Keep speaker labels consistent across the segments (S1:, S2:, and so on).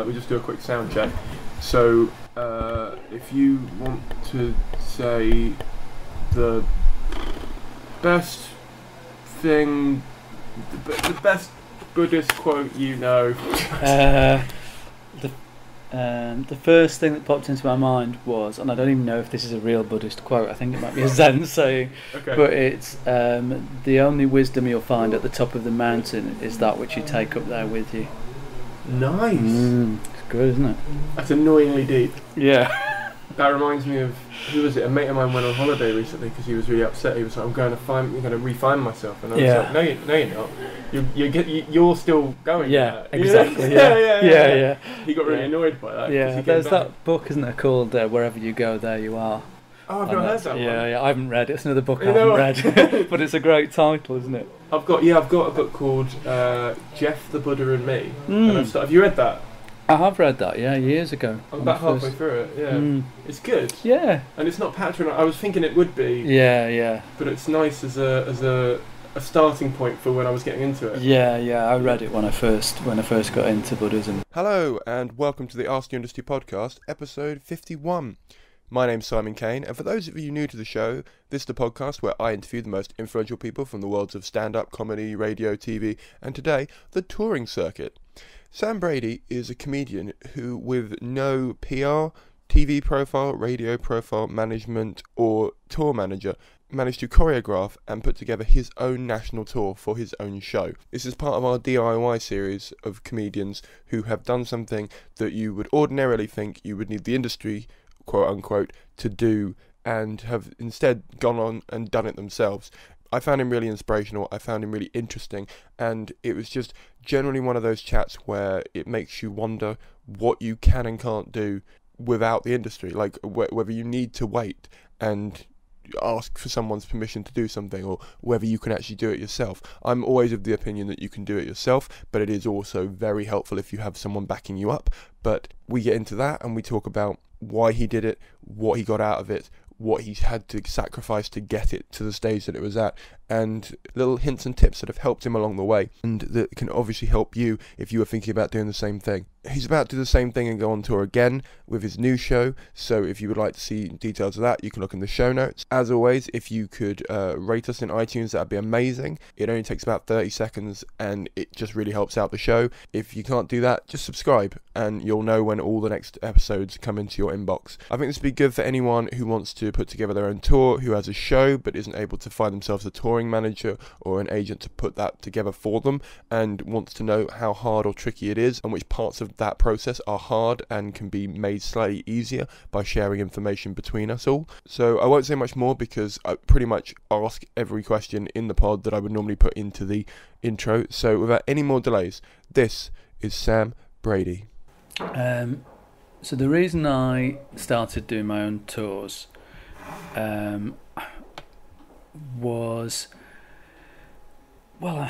S1: we just do a quick sound check. So, if you want to say the best thing, the best Buddhist quote you know.
S2: The first thing that popped into my mind was, and I don't even know if this is a real Buddhist quote, I think it might be a Zen saying,
S1: Okay.
S2: but it's, the only wisdom you'll find at the top of the mountain is that which you take up there with you.
S1: Nice.
S2: It's good, isn't it?
S1: That's annoyingly deep.
S2: Yeah.
S1: That reminds me of, who was it? A mate of mine went on holiday recently because he was really upset. He was like, I'm going to refine myself. And I was like, no, you're not. You're still going.
S2: Yeah, exactly. Yeah.
S1: He got really annoyed by that.
S2: Yeah, there's that book, isn't there, called Wherever You Go, There You Are.
S1: Oh, I've not heard that one.
S2: Yeah, I haven't read it. It's another book I haven't read. But it's a great title, isn't it?
S1: I've got a book called Jeff, the Buddha and Me. And have you read that?
S2: I have read that, years ago.
S1: I'm about halfway through it, It's good.
S2: Yeah.
S1: And it's not patronising. I was thinking it would be.
S2: Yeah.
S1: But it's nice as a starting point for when I was getting into it.
S2: Yeah. I read it when I first got into Buddhism.
S1: Hello, and welcome to the Ask the Industry podcast, episode 51. My name's Simon Caine, and for those of you new to the show, this is the podcast where I interview the most influential people from the worlds of stand-up, comedy, radio, TV, and today, the touring circuit. Sam Brady is a comedian who, with no PR, TV profile, radio profile, management, or tour manager, managed to choreograph and put together his own national tour for his own show. This is part of our DIY series of comedians who have done something that you would ordinarily think you would need the industry, quote unquote, to do, and have instead gone on and done it themselves. I found him really inspirational, I found him really interesting, and it was just generally one of those chats where it makes you wonder what you can and can't do without the industry, like whether you need to wait and ask for someone's permission to do something, or whether you can actually do it yourself. I'm always of the opinion that you can do it yourself, but it is also very helpful if you have someone backing you up. But we get into that and we talk about why he did it, what he got out of it, what he's had to sacrifice to get it to the stage that it was at, and little hints and tips that have helped him along the way, and that can obviously help you if you are thinking about doing the same thing. He's about to do the same thing and go on tour again with his new show, so if you would like to see details of that, you can look in the show notes. As always, if you could rate us in iTunes, that'd be amazing. It only takes about 30 seconds, and it just really helps out the show. If you can't do that, just subscribe, and you'll know when all the next episodes come into your inbox. I think this would be good for anyone who wants to put together their own tour, who has a show but isn't able to find themselves a touring manager or an agent to put that together for them, and wants to know how hard or tricky it is, and which parts of that process are hard and can be made slightly easier by sharing information between us all. So I won't say much more because I pretty much ask every question in the pod that I would normally put into the intro. So without any more delays, this is Sam Brady.
S2: So the reason I started doing my own tours was, well,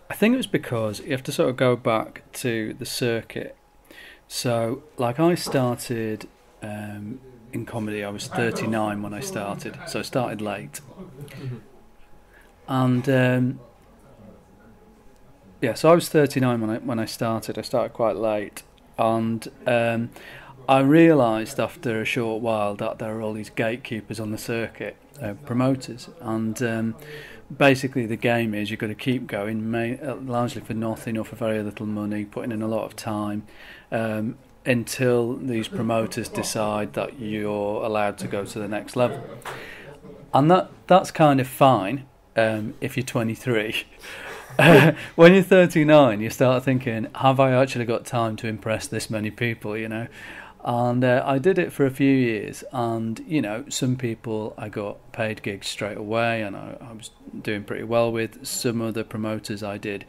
S2: I think it was because you have to sort of go back to the circuit. So, like, I started in comedy, I was 39 when I started, so I started late. And so I was 39 when I started. I started quite late, and I realised after a short while that there are all these gatekeepers on the circuit, promoters, and basically the game is you've got to keep going, largely for nothing or for very little money, putting in a lot of time, until these promoters decide that you're allowed to go to the next level. And that's kind of fine if you're 23. When you're 39, you start thinking, have I actually got time to impress this many people, you know? And I did it for a few years, and, you know, some people I got paid gigs straight away, and I was doing pretty well with. Some other promoters I did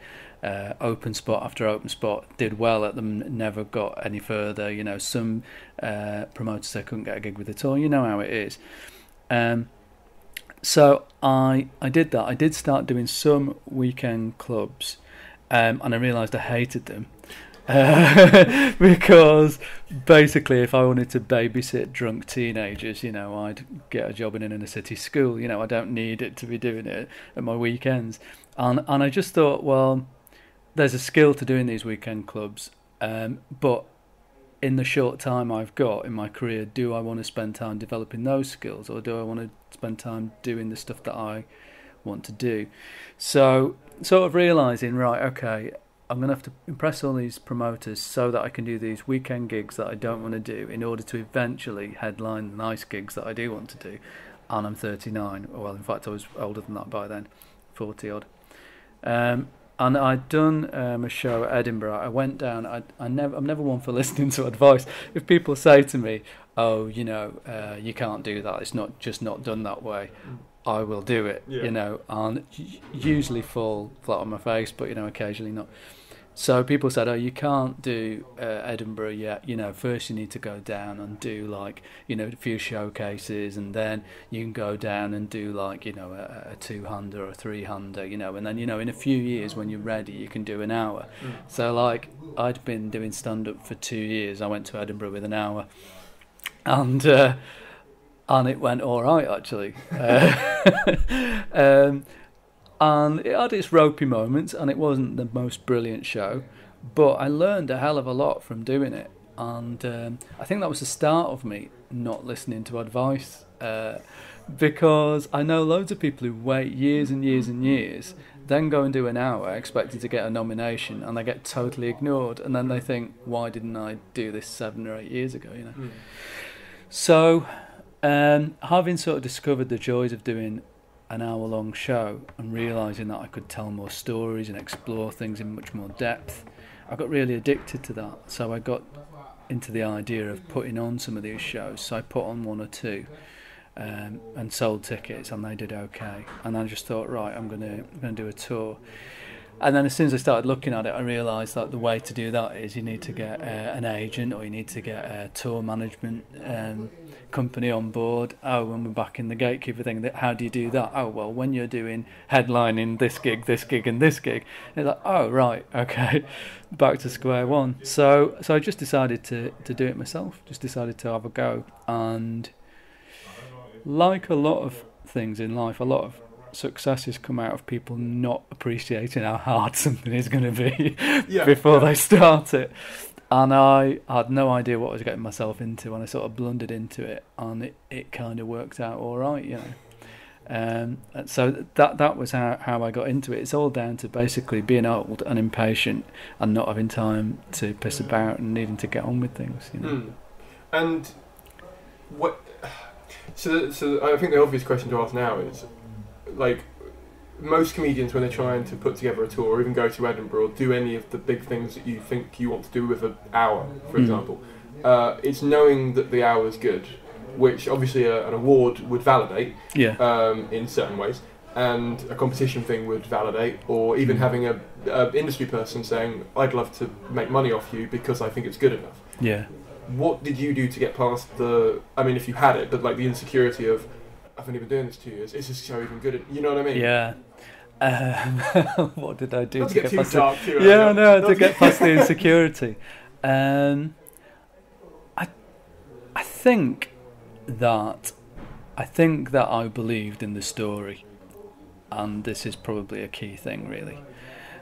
S2: open spot after open spot, did well at them, never got any further. You know, some promoters I couldn't get a gig with at all. You know how it is. So I did that. I did start doing some weekend clubs, and I realised I hated them. Because basically if I wanted to babysit drunk teenagers, you know, I'd get a job in an inner city school. You know, I don't need it to be doing it at my weekends. And I just thought, well, there's a skill to doing these weekend clubs. But in the short time I've got in my career, do I want to spend time developing those skills, or do I want to spend time doing the stuff that I want to do? So sort of realising, right, okay, I'm going to have to impress all these promoters so that I can do these weekend gigs that I don't want to do in order to eventually headline the nice gigs that I do want to do. And I'm 39. Well, in fact, I was older than that by then, 40 odd. And I'd done a show at Edinburgh. I went down. I'm never one for listening to advice. If people say to me, "Oh, you can't do that. It's not done that way," I will do it.
S1: Yeah.
S2: And usually fall flat on my face, but occasionally not. So people said, "Oh, you can't do Edinburgh yet. First you need to go down and do a few showcases, and then you can go down and do a two-hander or a three-hander, and then in a few years when you're ready, you can do an hour." So I'd been doing stand-up for 2 years. I went to Edinburgh with an hour, and it went all right actually. And it had its ropey moments, and it wasn't the most brilliant show, but I learned a hell of a lot from doing it. And I think that was the start of me not listening to advice, because I know loads of people who wait years and years and years, then go and do an hour expecting to get a nomination, and they get totally ignored, and then they think, why didn't I do this 7 or 8 years ago? So having sort of discovered the joys of doing an hour-long show and realising that I could tell more stories and explore things in much more depth, I got really addicted to that. So I got into the idea of putting on some of these shows. So I put on 1 or 2 and sold tickets, and they did okay. And I just thought, right, I'm going to do a tour. And then as soon as I started looking at it, I realised that the way to do that is you need to get an agent, or you need to get a tour management company on board. Oh, when we're back in the gatekeeper thing, how do you do that? Oh, well, when you're doing headlining this gig, and this gig, it's like, oh, right, okay, back to square one. So I just decided to do it myself, just decided to have a go. And like a lot of things in life, a lot of successes come out of people not appreciating how hard something is going to be before they start it. And I had no idea what I was getting myself into, and I sort of blundered into it, and it kind of worked out all right, So that was how I got into it. It's all down to basically being old and impatient and not having time to piss about and needing to get on with things.
S1: And what? So I think the obvious question to ask now is, most comedians, when they're trying to put together a tour or even go to Edinburgh or do any of the big things that you think you want to do with an hour, for example, it's knowing that the hour is good, which obviously an award would validate in certain ways, and a competition thing would validate, or even having a industry person saying, I'd love to make money off you because I think it's good enough.
S2: Yeah.
S1: What did you do to get past if you had it, but the insecurity of, I've only been doing this 2 years, is this show even good? You know what I mean?
S2: Yeah. What did I do
S1: to get past
S2: to get past the insecurity? I think that I believed in the story, and this is probably a key thing, really.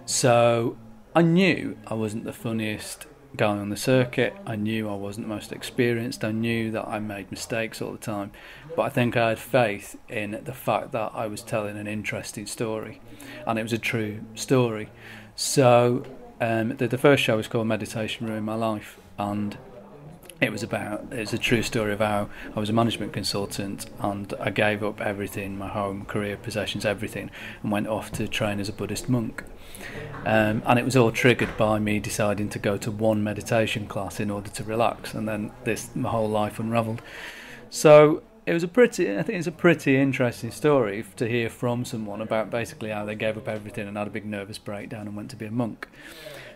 S2: So I knew I wasn't the funniest guy on the circuit. I knew I wasn't the most experienced. I knew that I made mistakes all the time, but I think I had faith in the fact that I was telling an interesting story, and it was a true story. So the first show was called Meditation Ruined My Life, and it's a true story of how I was a management consultant, and I gave up everything, my home, career, possessions, everything, and went off to train as a Buddhist monk. And it was all triggered by me deciding to go to one meditation class in order to relax, and then my whole life unravelled. So I think it's a pretty interesting story to hear from someone about basically how they gave up everything and had a big nervous breakdown and went to be a monk.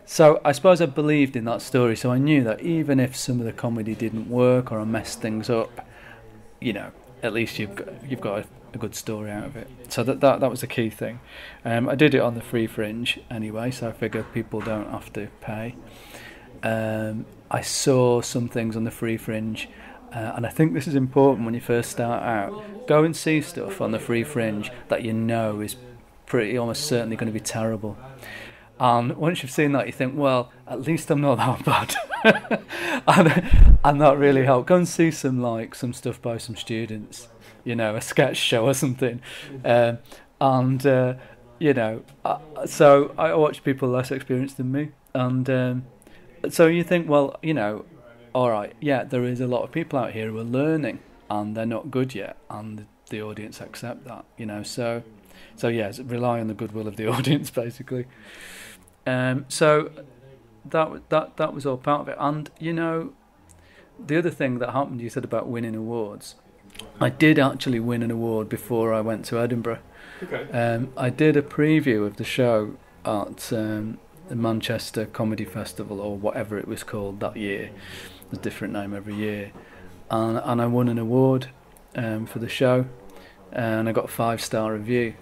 S2: So I suppose I believed in that story, so I knew that even if some of the comedy didn't work or I messed things up, at least you've got a good story out of it. So that was the key thing. I did it on the Free Fringe anyway, so I figured people don't have to pay. I saw some things on the Free Fringe, and I think this is important when you first start out. Go and see stuff on the Free Fringe that is pretty almost certainly going to be terrible. And once you've seen that, you think, well, at least I'm not that bad. and that really helped. Go and see some stuff by some students, a sketch show or something. So I watch people less experienced than me. And so you think, well, all right, yeah, there is a lot of people out here who are learning and they're not good yet. And the audience accept that, So yeah, rely on the goodwill of the audience, basically. So that was all part of it. And the other thing that happened, you said about winning awards. I did actually win an award before I went to Edinburgh.
S1: Okay.
S2: I did a preview of the show at the Manchester Comedy Festival, or whatever it was called that year. A different name every year, and I won an award for the show, and I got a 5-star review.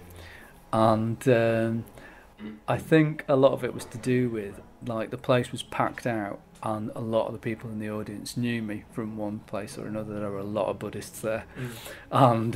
S2: And I think a lot of it was to do with, the place was packed out and a lot of the people in the audience knew me from one place or another. There were a lot of Buddhists there. And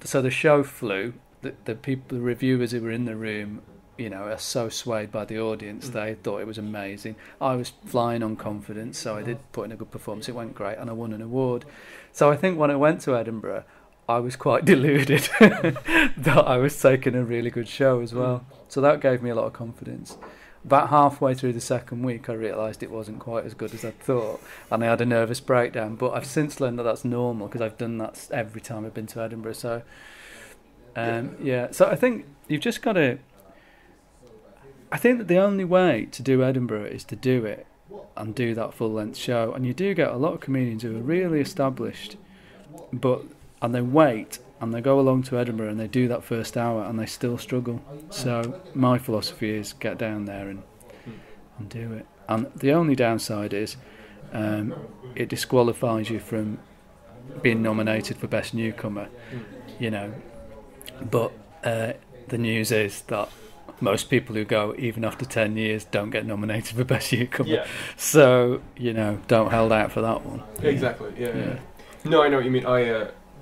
S2: so the show flew. The reviewers who were in the room, are so swayed by the audience. They thought it was amazing. I was flying on confidence, so I did put in a good performance. It went great and I won an award. So I think when I went to Edinburgh, I was quite deluded that I was taking a really good show as well. So that gave me a lot of confidence. About halfway through the second week, I realised it wasn't quite as good as I thought, and I had a nervous breakdown. But I've since learned that that's normal, because I've done that every time I've been to Edinburgh. So, So I think you've just got to... I think that the only way to do Edinburgh is to do it and do that full-length show. And you do get a lot of comedians who are really established, and they wait and they go along to Edinburgh and they do that first hour and they still struggle. So my philosophy is get down there and do it. And the only downside is it disqualifies you from being nominated for Best Newcomer, But the news is that most people who go, even after 10 years, don't get nominated for Best Newcomer. Yeah. So, don't hold out for that one.
S1: Exactly, yeah. No, I know what you mean.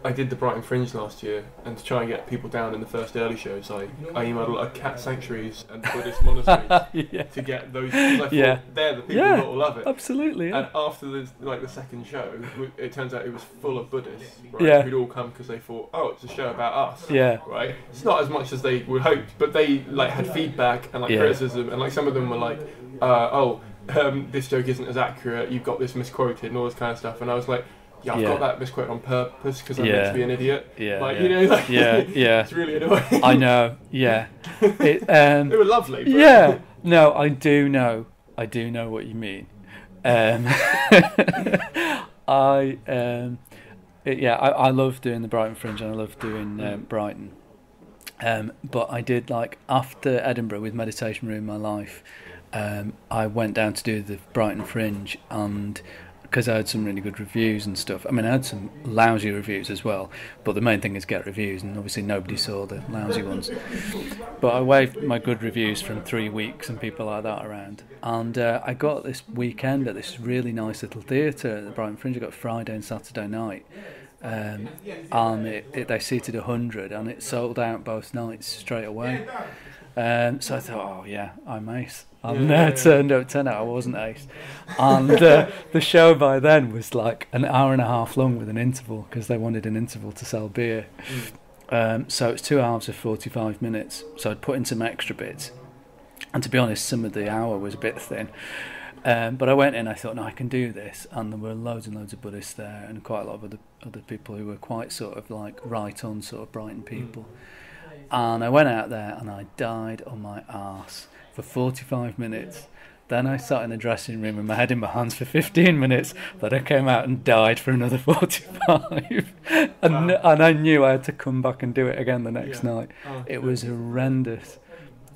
S1: I did the Brighton Fringe last year, and to try and get people down in the first early shows, I emailed a lot of cat sanctuaries and Buddhist monasteries to get those. Because I thought they're the people that will love it.
S2: Absolutely. Yeah.
S1: And after the second show, it turns out it was full of Buddhists, right? Who'd all come because they thought, oh, it's a show about us. Yeah. Right. It's not as much as they would hope, but they had feedback and criticism, and some of them were like, this joke isn't as accurate. You've got this misquoted and all this kind of stustuff, and I was like. Yeah, I've got that misquote on purpose because I'm meant to be an idiot. It's really annoying.
S2: I know. Yeah,
S1: they were lovely. But
S2: yeah, no, I do know what you mean. I love doing the Brighton Fringe and I love doing Brighton. But I did after Edinburgh with Meditation Room My Life. I went down to do the Brighton Fringe and. Because I had some really good reviews and stuff. I mean, I had some lousy reviews as well, but the main thing is get reviews, and obviously nobody saw the lousy ones. But I waved my good reviews from 3 weeks and people like that around. And I got this weekend at this really nice little theatre at the Brighton Fringe. I got Friday and Saturday night. And they seated 100, and it sold out both nights straight away. So I thought, I'm ace. And turned out I wasn't ace. And the show by then was an hour and a half long with an interval, because they wanted an interval to sell beer. So it's 2 hours of 45 minutes. So I'd put in some extra bits. And to be honest, some of the hour was a bit thin. But I went in, I thought, no, I can do this. And there were loads and loads of Buddhists there, and quite a lot of other people who were quite sort of right on sort of Brighton people. And I went out there and I died on my arse for 45 minutes. Then I sat in the dressing room with my head in my hands for 15 minutes. Then I came out and died for another 45. And I knew I had to come back and do it again the next night. It was horrendous.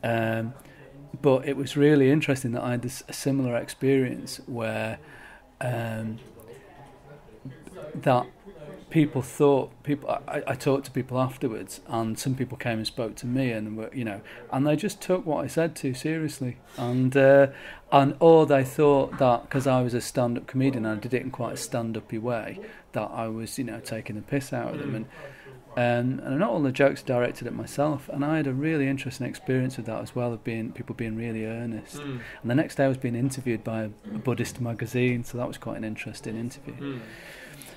S2: But it was really interesting that I had a similar experience where that people thought I talked to people afterwards, and some people came and spoke to me, and were, and they just took what I said too seriously, and or they thought that because I was a stand-up comedian and I did it in quite a stand-uppy way, that I was taking the piss out of them, and not all the jokes are directed at myself. And I had a really interesting experience with that as well, of people being really earnest. And the next day I was being interviewed by a Buddhist magazine, so that was quite an interesting interview.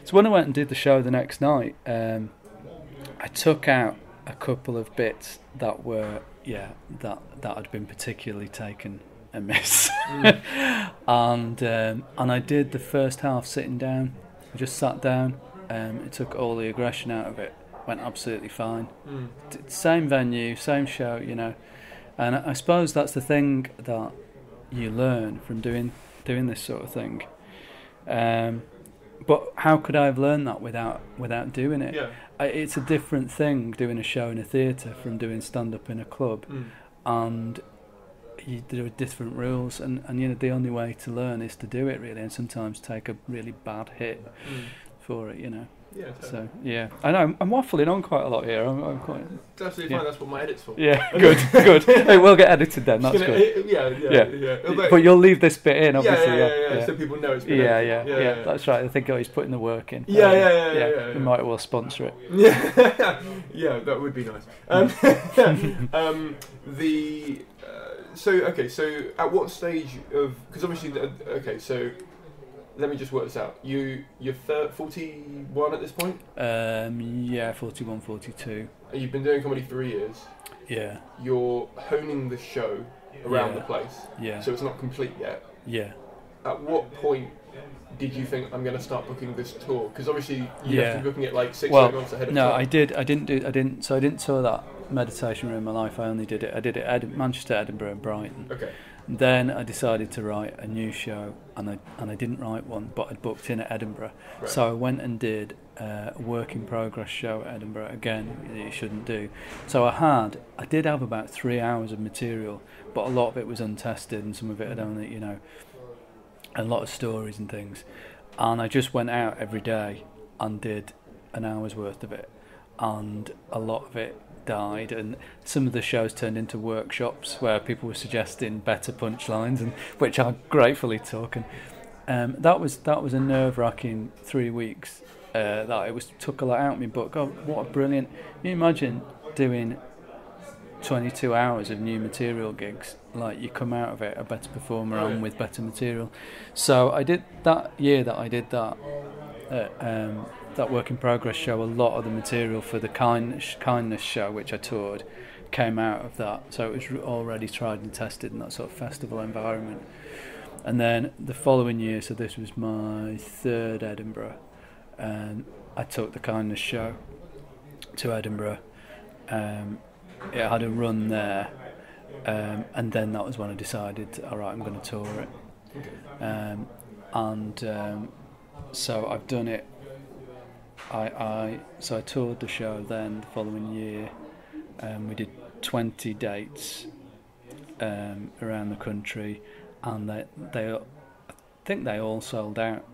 S2: So when I went and did the show the next night, I took out a couple of bits that were that had been particularly taken amiss. And I did the first half sitting down. I just sat down. It took all the aggression out of it. Went absolutely fine. Same venue, same show, you know. And I suppose that's the thing that you learn from doing this sort of thing. But how could I have learned that without doing it?
S1: Yeah.
S2: It's a different thing doing a show in a theatre from doing stand-up in a club. And there are different rules, and you know, the only way to learn is to do it, really, and sometimes take a really bad hit for it, you know.
S1: Yeah, totally.
S2: So yeah, I know I'm waffling on quite a lot here. I'm quite.
S1: It's absolutely fine. That's what my edit's for.
S2: Yeah, good. It will get edited then. That's good.
S1: Yeah.
S2: But you'll leave this bit in, obviously.
S1: Yeah. So people know it's been edited.
S2: Yeah. That's right. I think he's putting the work in.
S1: Yeah.
S2: We might well sponsor it.
S1: Yeah, that would be nice. So at what stage of, because obviously so let me just work this out. You're 41 at this point?
S2: 41, 42.
S1: And you've been doing comedy for 3 years.
S2: Yeah.
S1: You're honing the show around the place.
S2: Yeah.
S1: So it's not complete yet.
S2: Yeah.
S1: At what point did you think, I'm going to start booking this tour? Because obviously you have to be booking it like 6 months ahead of time.
S2: No, I didn't tour that meditation room in my life. I did it Manchester, Edinburgh and Brighton.
S1: Okay.
S2: Then I decided to write a new show, and I didn't write one, but I'd booked in at Edinburgh. Right. So I went and did a work in progress show at Edinburgh, again, that you shouldn't do. So I did have about 3 hours of material, but a lot of it was untested, and some of it I'd only, you know, a lot of stories and things. And I just went out every day and did an hour's worth of it, and a lot of it died, and some of the shows turned into workshops where people were suggesting better punchlines, and which I gratefully took. And that was a nerve-wracking 3 weeks. That it took a lot out of me. But God, what a brilliant! Can you imagine doing 22 hours of new material gigs? Like, you come out of it a better performer and with better material. So I did that year that I did that. That work in progress show, a lot of the material for the kindness show, which I toured, came out of that. So it was already tried and tested in that sort of festival environment. And then the following year, so this was my third Edinburgh, I took the kindness show to Edinburgh. It had a run there, and then that was when I decided, all right, I'm going to tour it. So I've done it. So I toured the show then the following year. We did 20 dates around the country, and I think they all sold out.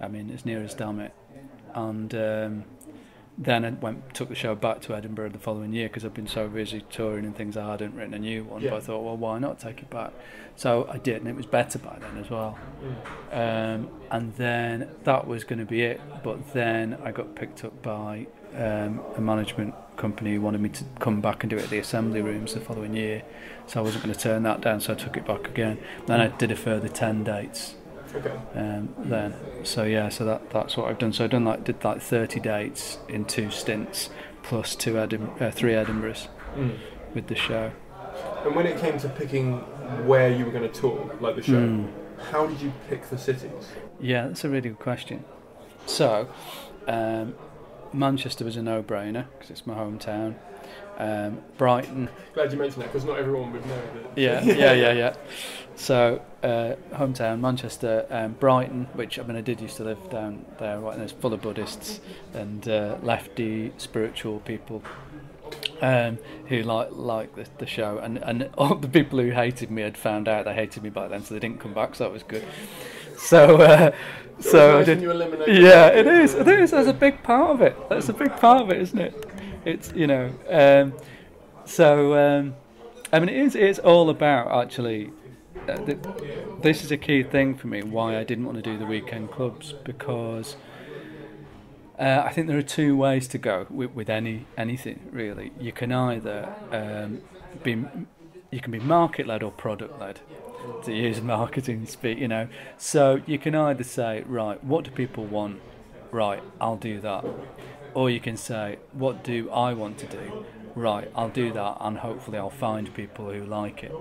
S2: I mean, as near as damn it. And then I took the show back to Edinburgh the following year, because I've been so busy touring and things. I hadn't written a new one, but I thought, well, why not take it back? So I did, and it was better by then as well. And then that was going to be it. But then I got picked up by a management company who wanted me to come back and do it at the Assembly Rooms the following year. So I wasn't going to turn that down, so I took it back again. Then I did a further 10 dates.
S1: Okay.
S2: Then, so that's what I've done. So I did 30 dates in 2 stints, plus 3 Edinburghs with the show.
S1: And when it came to picking where you were going to tour, like the show, how did you pick the cities?
S2: Yeah, that's a really good question. So, Manchester was a no-brainer because it's my hometown. Brighton.
S1: Glad you mentioned that, because not everyone would know that.
S2: Yeah. So, hometown, Manchester, Brighton, which I did used to live down there, right, and it's full of Buddhists and lefty spiritual people who like the show, and all the people who hated me had found out they hated me by then, so they didn't come back, so that was good. So I did. Yeah, it is. There's a big part of it. That's a big part of it, isn't it? It's, you know. It's all about, actually. This is a key thing for me. Why I didn't want to do the weekend clubs, because I think there are two ways to go with anything really. You can either be market led or product led, to use marketing speak. So you can either say, right, what do people want? Right, I'll do that. Or you can say, what do I want to do? Right, I'll do that, and hopefully I'll find people who like it.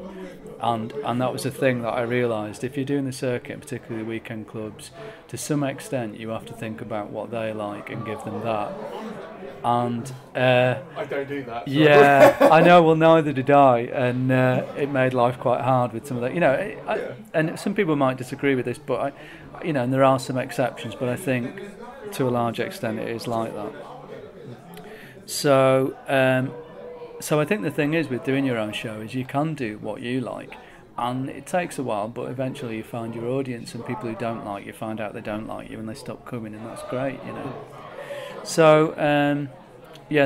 S2: And that was the thing that I realised. If you're doing the circuit, particularly weekend clubs, to some extent you have to think about what they like and give them that. And
S1: I don't do that. So.
S2: Yeah, I know. Well, neither did I, and it made life quite hard with some of that. And some people might disagree with this, but and there are some exceptions. But I think to a large extent it is like that. So I think the thing is with doing your own show is you can do what you like, and it takes a while, but eventually you find your audience, and people who don't like you find out they don't like you and they stop coming, and that's great, So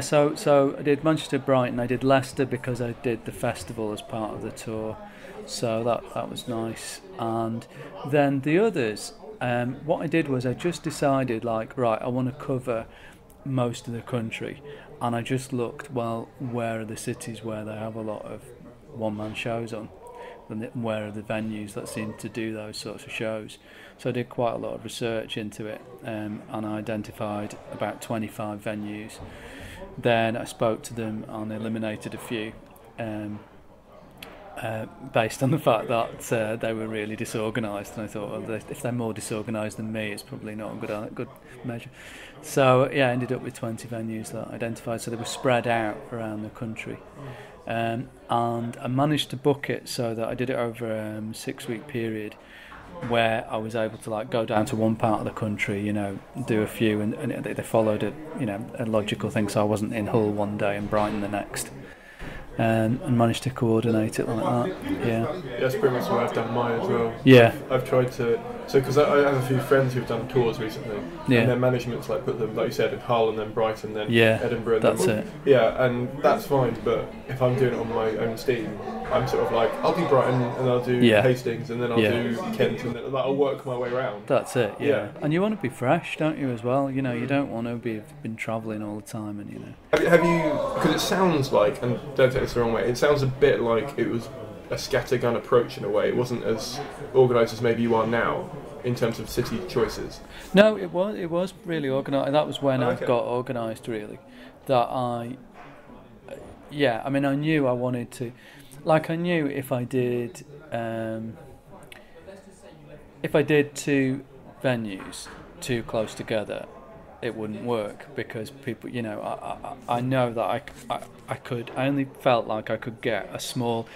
S2: so I did Manchester, Brighton, I did Leicester because I did the festival as part of the tour, so that was nice. And then the others, what I did was I just decided, like, right, I want to cover most of the country, and I just looked, well, where are the cities where they have a lot of one-man shows on, and where are the venues that seem to do those sorts of shows. So I did quite a lot of research into it, and I identified about 25 venues. Then I spoke to them and eliminated a few, based on the fact that they were really disorganised, and I thought, well, if they're more disorganised than me, it's probably not a good measure. So I ended up with 20 venues that I identified, so they were spread out around the country, and I managed to book it so that I did it over a 6-week period, where I was able to go down to one part of the country, do a few, and they followed a logical thing, so I wasn't in Hull one day and Brighton the next. And managed to coordinate it like that. Yeah,
S1: that's pretty much what I've done mine as well.
S2: Yeah,
S1: I've tried to, because I have a few friends who've done tours recently, and their management's put them, like you said, in Hull and then Brighton, then Edinburgh.
S2: That's it.
S1: Yeah, and that's fine. But if I'm doing it on my own steam, I'm sort of like, I'll do Brighton and I'll do Hastings and then I'll do Kent, and then I'll work my way around.
S2: That's it. Yeah. And you want to be fresh, don't you, as well? You don't want to been travelling all the time, and
S1: Have you? Because it sounds like, and don't take this the wrong way, it sounds a bit like it was a scattergun approach in a way. It wasn't as organised as maybe you are now in terms of city choices.
S2: No, it was really organised. That was when I got organised, really. That I knew I wanted to. Like, I knew if I did two venues too close together, it wouldn't work, because people, I know that I only felt like I could get a small,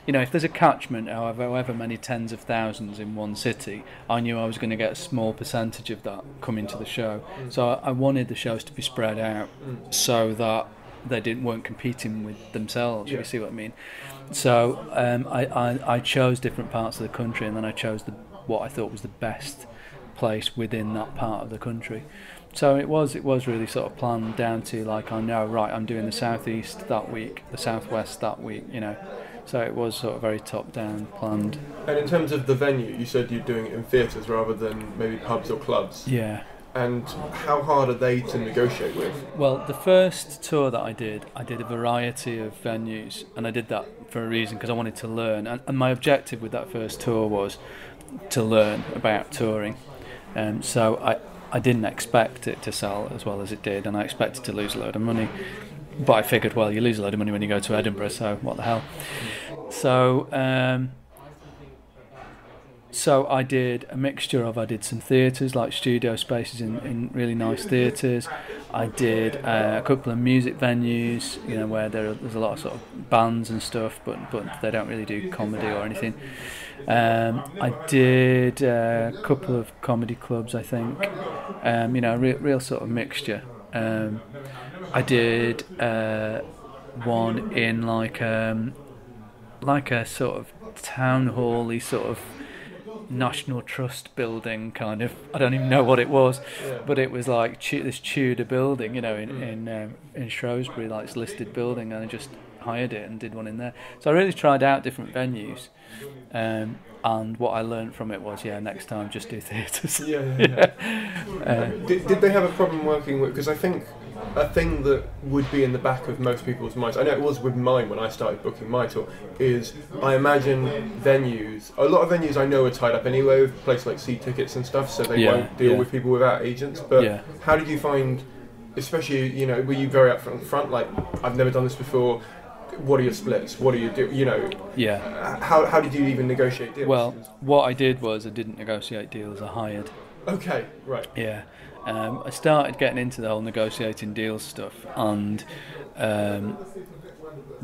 S2: if there's a catchment, however many tens of thousands in one city, I knew I was going to get a small percentage of that coming to the show. So I wanted the shows to be spread out so that they weren't competing with themselves. You see what I mean? So I chose different parts of the country, and then I chose what I thought was the best place within that part of the country. So it was really sort of planned down to, I know, right, I'm doing the southeast that week, the southwest that week, So it was sort of very top down planned. And
S1: in terms of the venue, you said you're doing it in theatres rather than maybe pubs or clubs.
S2: Yeah.
S1: And how hard are they to negotiate with?
S2: Well, the first tour that I did a variety of venues, and I did that for a reason, because I wanted to learn. And my objective with that first tour was to learn about touring. So I didn't expect it to sell as well as it did, and I expected to lose a load of money. But I figured, well, you lose a load of money when you go to Edinburgh, so what the hell. So I did a mixture of, I did some theatres, like studio spaces in really nice theatres. I did a couple of music venues, where there's a lot of sort of bands and stuff, but they don't really do comedy or anything. I did a couple of comedy clubs, I think. Real sort of mixture. I did one in like a sort of town hall-y sort of National Trust building, kind of. I don't even know what it was, but it was like this Tudor building, in Shrewsbury, like this listed building, and I just hired it and did one in there. So I really tried out different venues, and what I learned from it was, next time just do theatres.
S1: Did they have a problem working with? Because I think a thing that would be in the back of most people's minds, I know it was with mine when I started booking my tour, is I imagine venues, a lot of venues I know are tied up anyway with places like seat tickets and stuff, so they won't deal with people without agents. But how did you find, especially, were you very up front, like, I've never done this before, what are your splits, what do you do, how did you even negotiate deals?
S2: Well, what I did was I didn't negotiate deals, I hired.
S1: Okay, right.
S2: Yeah. I started getting into the whole negotiating deals stuff, and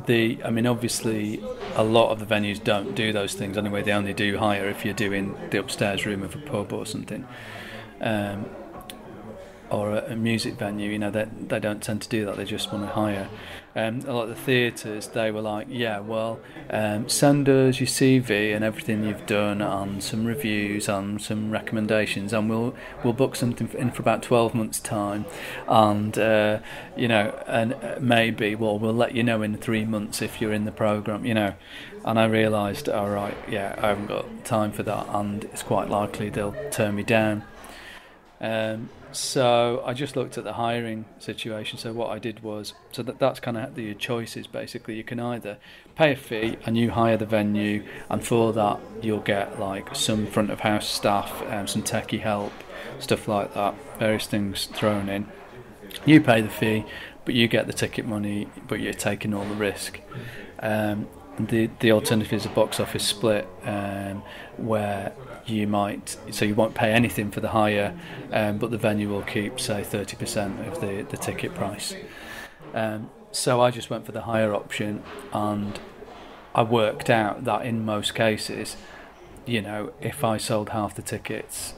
S2: obviously a lot of the venues don't do those things anyway. They only do hire if you're doing the upstairs room of a pub or something, or a music venue. They don't tend to do that. They just want to hire. A lot of the theatres, they were like, send us your CV and everything you've done, and some reviews and some recommendations, and we'll book something in for about 12 months' time, and and maybe we'll let you know in 3 months if you're in the programme, And I realised, all right, I haven't got time for that, and it's quite likely they'll turn me down. So I just looked at the hiring situation. So what I did was, that's kind of your choices basically. You can either pay a fee and you hire the venue, and for that you'll get like some front of house staff, some techie help, stuff like that, various things thrown in. You pay the fee, but you get the ticket money, but you're taking all the risk. The alternative is a box office split, where you won't pay anything for the hire, but the venue will keep, say, 30% of the ticket price. So I just went for the hire option, and I worked out that in most cases, if I sold half the tickets,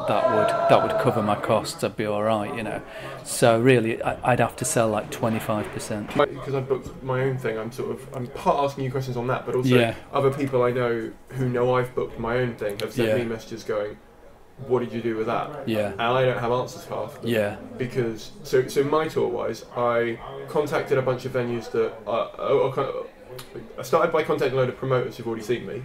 S2: that would cover my costs. I'd be all right, So really, I'd have to sell like 25%.
S1: Because I booked my own thing, I'm part asking you questions on that, but also other people I know who know I've booked my own thing have sent me messages going, "What did you do with that?" And I don't have answers for half of them. Because so my tour wise, I contacted a bunch of venues that I started by contacting a load of promoters who've already seen me.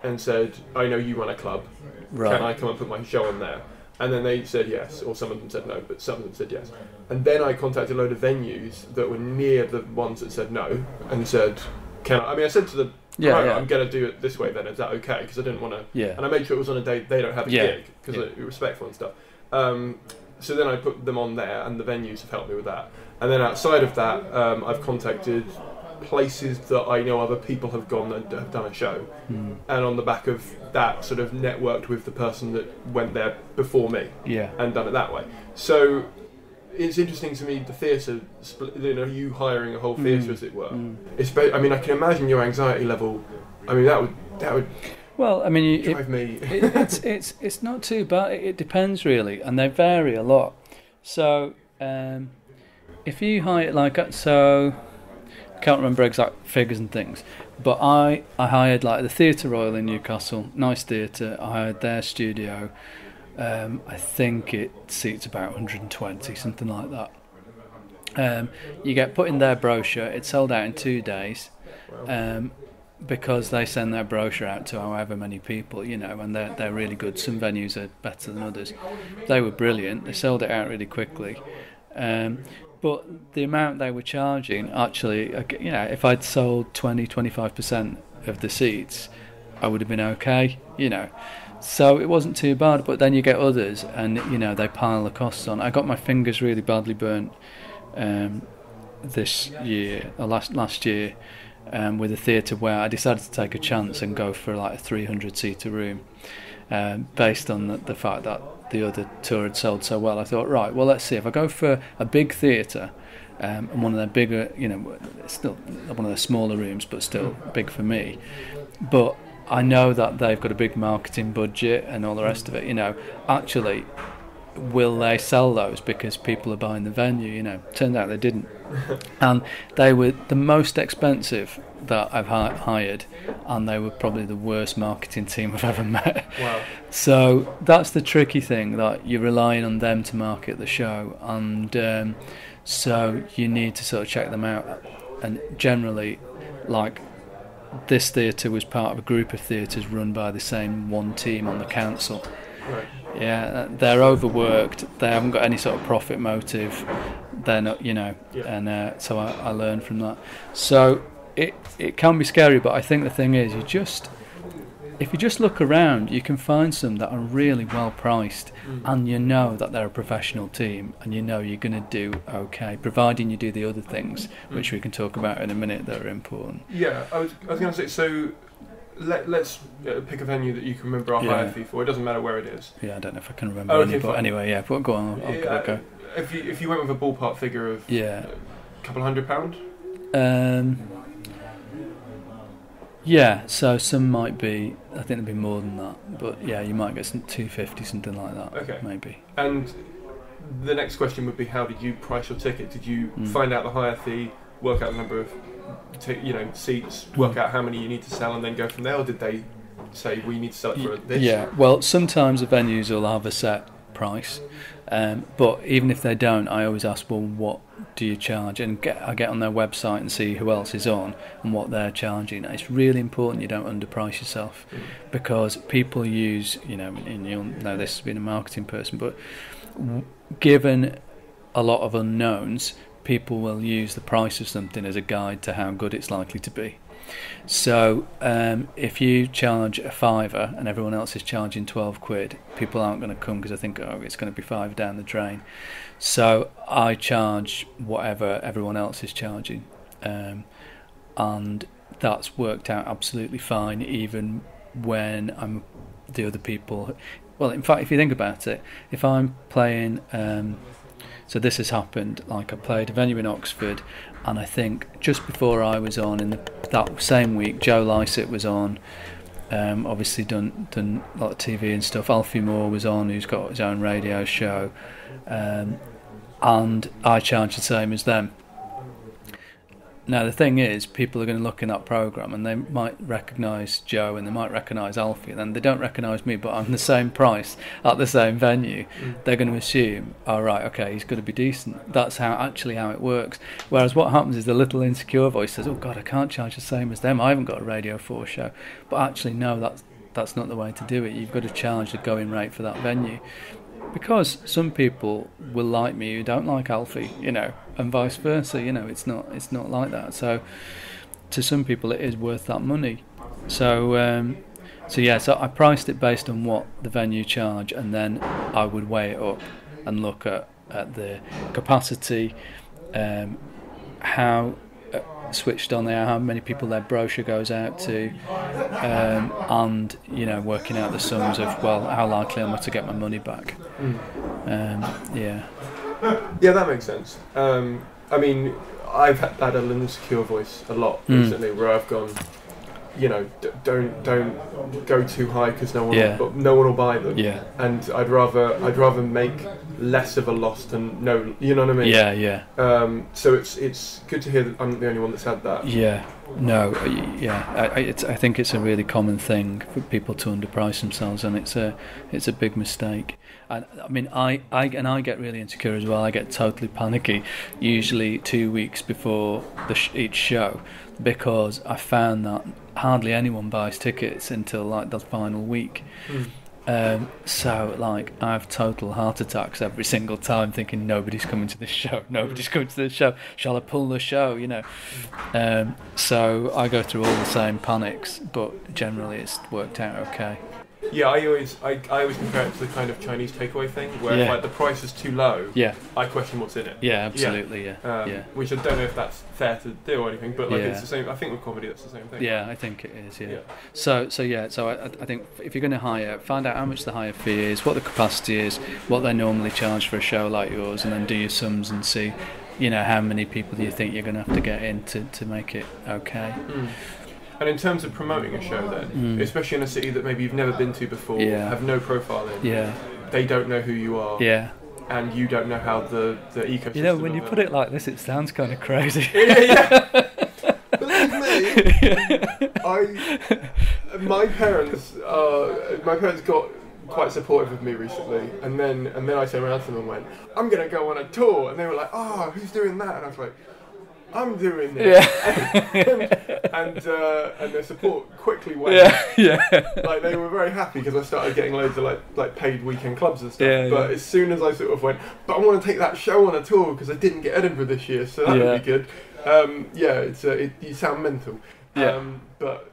S1: And said, "I know you run a club. Right. Can I come and put my show on there?" And then they said yes, or some of them said no, but some of them said yes. And then I contacted a load of venues that were near the ones that said no, and said, "Can I?" I said to them, I'm going to do it this way then, is that okay? Because I didn't want to... And I made sure it was on a day they don't have a gig, because they're respectful and stuff. So then I put them on there, and the venues have helped me with that. And then outside of that, I've contacted places that I know other people have gone and have done a show, and on the back of that sort of networked with the person that went there before me, and done it that way. So it's interesting to me, the theatre split, you hiring a whole theatre as it were. I can imagine your anxiety level. That would
S2: well,
S1: drive me.
S2: it's not too bad. It depends really, and they vary a lot. So if you hire I can't remember exact figures and things, but I hired like the Theatre Royal in Newcastle, nice theatre. I hired their studio. I think it seats about 120, something like that. You get put in their brochure. It's sold out in 2 days, because they send their brochure out to however many people, and they're really good. Some venues are better than others. They were brilliant. They sold it out really quickly. But the amount they were charging, actually, if I'd sold 20-25% of the seats, I would have been okay, So it wasn't too bad, but then you get others, and, they pile the costs on. I got my fingers really badly burnt this year, or last year, with a theatre where I decided to take a chance and go for like a 300-seater room, based on the fact that the other tour had sold so well. I thought, right, well, let's see, if I go for a big theatre, and one of their bigger, still one of the smaller rooms, but still big for me, but I know that they've got a big marketing budget and all the rest of it, actually, will they sell those because people are buying the venue? Turned out they didn't. And they were the most expensive that I've hired, and they were probably the worst marketing team I've ever met.
S1: Wow.
S2: So that's the tricky thing, that you're relying on them to market the show, and so you need to sort of check them out. and generally, like, this theatre was part of a group of theatres run by the same one team on the council.
S1: Right.
S2: Yeah, they're overworked. They haven't got any sort of profit motive. They're not, and so I learned from that. So it can be scary, but I think the thing is, if you just look around, you can find some that are really well priced, and you know that they're a professional team, and you know you're going to do okay, providing you do the other things, which we can talk about in a minute, that are important.
S1: Yeah, I was going to say, so let's pick a venue that you can remember our hire fee for. It doesn't matter where it is.
S2: Yeah, I don't know if I can remember any, but anyway, yeah, but go on, I'll go.
S1: If you went with a ballpark figure of a couple £100?
S2: Yeah, so some might be, I think there'd be more than that, but yeah, you might get some 250, something like that.
S1: Okay.
S2: Maybe.
S1: And the next question would be, how did you price your ticket? Did you find out the hire fee, work out the number of seats, work out how many you need to sell, and then go from there, or did they say, we need to sell it for this?
S2: Yeah, well, sometimes the venues will have a set price, but even if they don't, I always ask, well, what do you charge? And I get on their website and see who else is on and what they're charging. It's really important you don't underprice yourself, because people use, and you'll know this being a marketing person, but given a lot of unknowns, people will use the price of something as a guide to how good it's likely to be. So if you charge a £5 and everyone else is charging £12, people aren't going to come because I think, it's going to be £5 down the drain. So I charge whatever everyone else is charging, and that's worked out absolutely fine, even when I'm the other people. Well, in fact, if you think about it, if I'm playing, so this has happened, like I played a venue in Oxford, and I think just before I was on, in that same week, Joe Lycett was on, obviously done a lot of TV and stuff. Alfie Moore was on, who's got his own radio show, and I charged the same as them. Now the thing is, people are going to look in that programme and they might recognise Joe and they might recognise Alfie, and then they don't recognise me, but I'm the same price at the same venue. They're going to assume, right, okay, he's got to be decent. That's how it works. Whereas what happens is the little insecure voice says, oh God, I can't charge the same as them, I haven't got a Radio 4 show. But actually, no, that's not the way to do it. You've got to charge the going rate for that venue. Because some people will like me who don't like Alfie, and vice versa. It's not like that. So to some people, it is worth that money. So I priced it based on what the venue charge, and then I would weigh it up and look at the capacity, how switched on they are, how many people their brochure goes out to, and working out the sums of, well, how likely am I to get my money back. Yeah,
S1: that makes sense. I mean, I've had an insecure voice a lot recently, where I've gone, don't go too high because no one will buy them. Yeah. And I'd rather make less of a loss than no. You know what I mean?
S2: Yeah.
S1: So it's good to hear that I'm not the only one that's had that.
S2: Yeah. No. Yeah. I think it's a really common thing for people to underprice themselves, and it's a big mistake. And I mean, I get really insecure as well. I get totally panicky, usually 2 weeks before each show, because I found that hardly anyone buys tickets until like the final week. So like I have total heart attacks every single time, thinking nobody's coming to this show. Shall I pull the show? So I go through all the same panics, but generally it's worked out okay.
S1: Yeah, I always compare it to the kind of Chinese takeaway thing, where if like the price is too low, I question what's in it.
S2: Yeah, absolutely.
S1: Which I don't know if that's fair to do or anything, but it's the same. I think with comedy that's the same thing.
S2: Yeah, I think it is. Yeah. So I think if you're going to hire, find out how much the hire fee is, what the capacity is, what they normally charge for a show like yours, and then do your sums and see, how many people do you think you're going to have to get in to make it okay.
S1: And in terms of promoting a show then, especially in a city that maybe you've never been to before, have no profile in, they don't know who you are, and you don't know how the ecosystem...
S2: when you put it like this, it sounds kind of crazy.
S1: Believe me, my parents got quite supportive of me recently, and then I turned around to them and went, I'm going to go on a tour, and they were like, who's doing that? And I was like, I'm doing this. and their support quickly went. Like they were very happy because I started getting loads of like paid weekend clubs and stuff. But as soon as I sort of went, but I want to take that show on a tour because I didn't get Edinburgh this year, so that would be good. You sound mental. But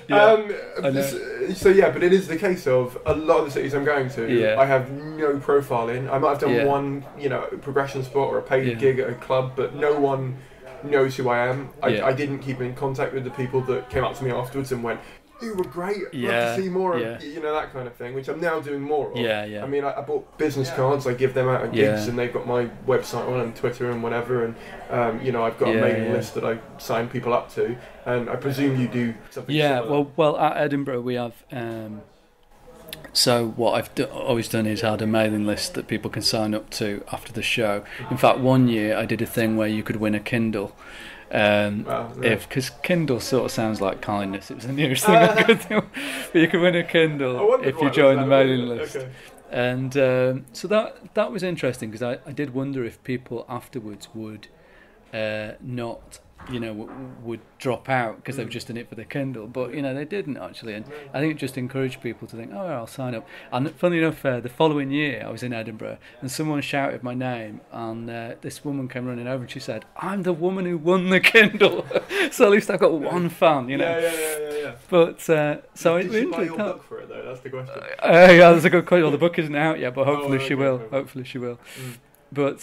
S1: but it is the case of a lot of the cities I'm going to. I have no profile in. I might have done one, progression spot or a paid gig at a club, but no one knows who I am. I didn't keep in contact with the people that came up to me afterwards and went, "You were great. I'd love to see more of that kind of thing," which I'm now doing more of. I mean, I bought business cards. I give them out at gigs, and they've got my website on and Twitter and whatever. And I've got a mailing list that I sign people up to. And I presume you do something similar.
S2: Well, at Edinburgh we have. So what I've always done is had a mailing list that people can sign up to after the show. In fact, one year I did a thing where you could win a Kindle. Because Kindle sort of sounds like kindness. It was the nearest thing I could do. But you could win a Kindle if you join the mailing list. Okay. And so that was interesting because I did wonder if people afterwards would not, would drop out because they were just in it for the Kindle. But, they didn't actually. And I think it just encouraged people to think, oh, I'll sign up. And funnily enough, the following year I was in Edinburgh and someone shouted my name and this woman came running over and she said, "I'm the woman who won the Kindle." So at least I've got one fan,
S1: Yeah.
S2: But, so
S1: did she buy your book for it, though? That's the question.
S2: That's a good question. Well, the book isn't out yet, but hopefully she will. Hopefully she will. But...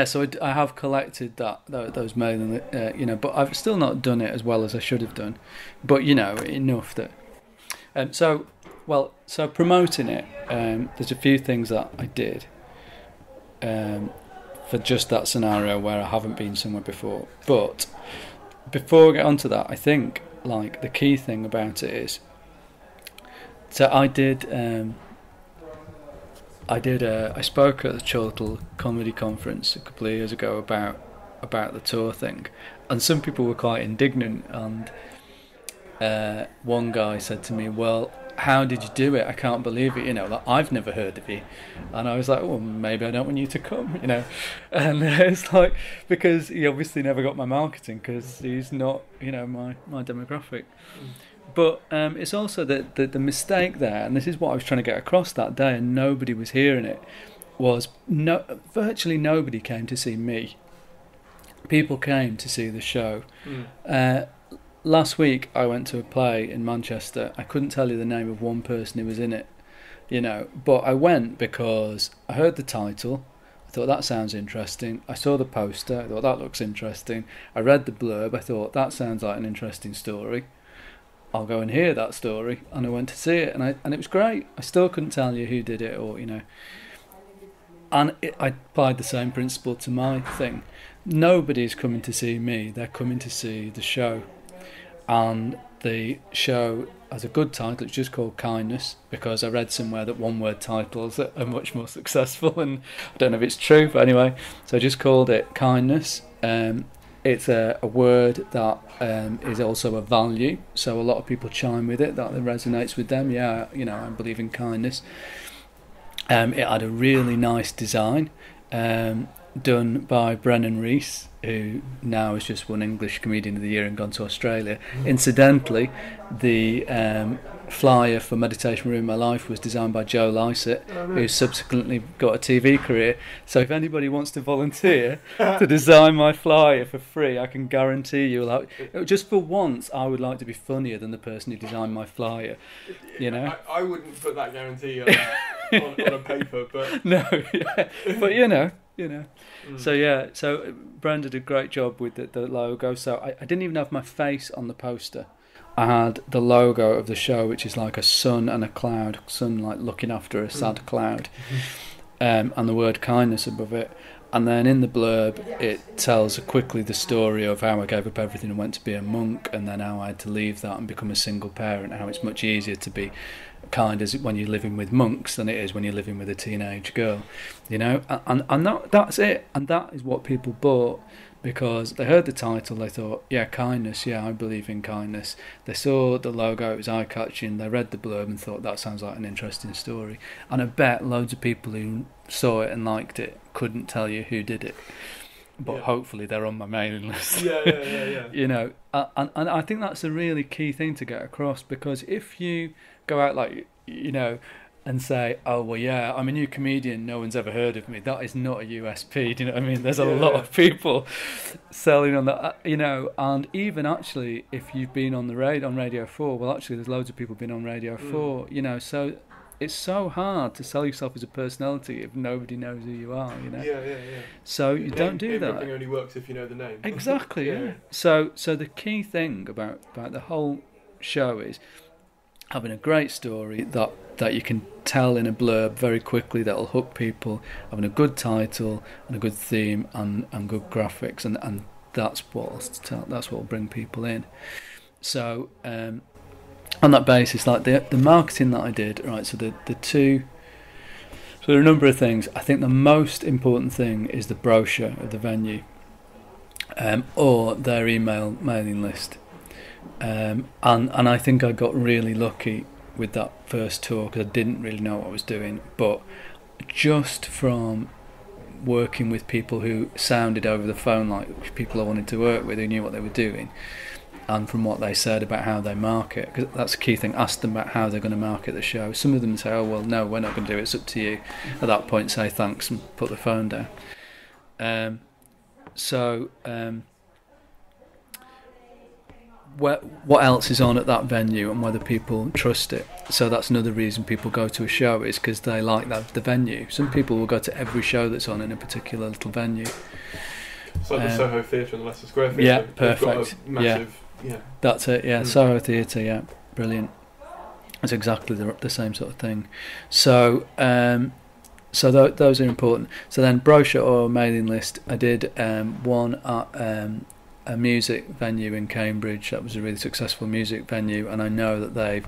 S2: so I have collected those mailing, but I've still not done it as well as I should have done. But enough that. So promoting it. There's a few things that I did. For just that scenario where I haven't been somewhere before. But before I get onto that, I think the key thing about it is. So I did. I spoke at the Chorlton Comedy Conference a couple of years ago about the tour thing, and some people were quite indignant. And one guy said to me, "Well, how did you do it? I can't believe it. I've never heard of you." And I was like, "Well, maybe I don't want you to come." And it's like because he obviously never got my marketing because he's not, my demographic. But it's also the mistake there, and this is what I was trying to get across that day, and nobody was hearing it, was virtually nobody came to see me. People came to see the show. Last week I went to a play in Manchester. I couldn't tell you the name of one person who was in it, but I went because I heard the title. I thought that sounds interesting. I saw the poster. I thought that looks interesting. I read the blurb. I thought that sounds like an interesting story. I'll go and hear that story, and I went to see it, and it was great. I still couldn't tell you who did it, or And I applied the same principle to my thing. Nobody's coming to see me; they're coming to see the show, and the show has a good title. It's just called Kindness because I read somewhere that one-word titles are much more successful, and I don't know if it's true, but anyway, so I just called it Kindness. It's a word that is also a value, so a lot of people chime with it, that resonates with them. I believe in kindness. It had a really nice design done by Brennan Rees, who now has just won English Comedian of the Year and gone to Australia. Incidentally, the flyer for Meditation Room My Life was designed by Joe Lycett, who subsequently got a TV career. So if anybody wants to volunteer to design my flyer for free, I can guarantee you, just for once, I would like to be funnier than the person who designed my flyer.
S1: I wouldn't put that guarantee on a paper, but
S2: no, but So Brenda did a great job with the logo. So I didn't even have my face on the poster. I had the logo of the show, which is like a sun and a cloud, sun like looking after a sad cloud, and the word kindness above it. And then in the blurb, it tells quickly the story of how I gave up everything and went to be a monk, and then how I had to leave that and become a single parent, how it's much easier to be kind as when you're living with monks than it is when you're living with a teenage girl, and that's it. And that is what people bought, because they heard the title, they thought, kindness, I believe in kindness. They saw the logo, it was eye-catching, they read the blurb and thought, that sounds like an interesting story. And I bet loads of people who saw it and liked it couldn't tell you who did it. but hopefully they're on my mailing list.
S1: Yeah.
S2: You know, and I think that's a really key thing to get across, because if you go out like, you know, and say, oh, well, yeah, I'm a new comedian, no one's ever heard of me, that is not a USP, do you know what I mean? There's a lot of people selling on that, you know, and even actually, if you've been on on Radio 4, well, actually, there's loads of people been on Radio 4, you know, so it's so hard to sell yourself as a personality if nobody knows who you are, you know?
S1: Yeah.
S2: So you don't do that.
S1: Everything only works if you know the name.
S2: Exactly, yeah. So the key thing about the whole show is having a great story that you can tell in a blurb very quickly that'll hook people, having a good title and a good theme and good graphics, and that's what will bring people in. So on that basis, like the marketing that I did, right, so there are a number of things. I think the most important thing is the brochure of the venue, or their mailing list. And I think I got really lucky with that first tour, because I didn't really know what I was doing, but just from working with people who sounded over the phone like people I wanted to work with, who knew what they were doing, and from what they said about how they market, because that's a key thing, ask them about how they're going to market the show. Some of them say, oh, well, no, we're not going to do it, it's up to you. At that point, say thanks and put the phone down. What else is on at that venue and whether people trust it. So that's another reason people go to a show, is because they like the venue. Some people will go to every show that's on in a particular little venue.
S1: It's like the Soho Theatre and the Leicester Square Theatre.
S2: Yeah, perfect.
S1: Massive,
S2: That's it, yeah. Soho Theatre, yeah, brilliant. It's exactly the same sort of thing. So those are important. So then brochure or mailing list, I did one at a music venue in Cambridge. That was a really successful music venue, and I know that they've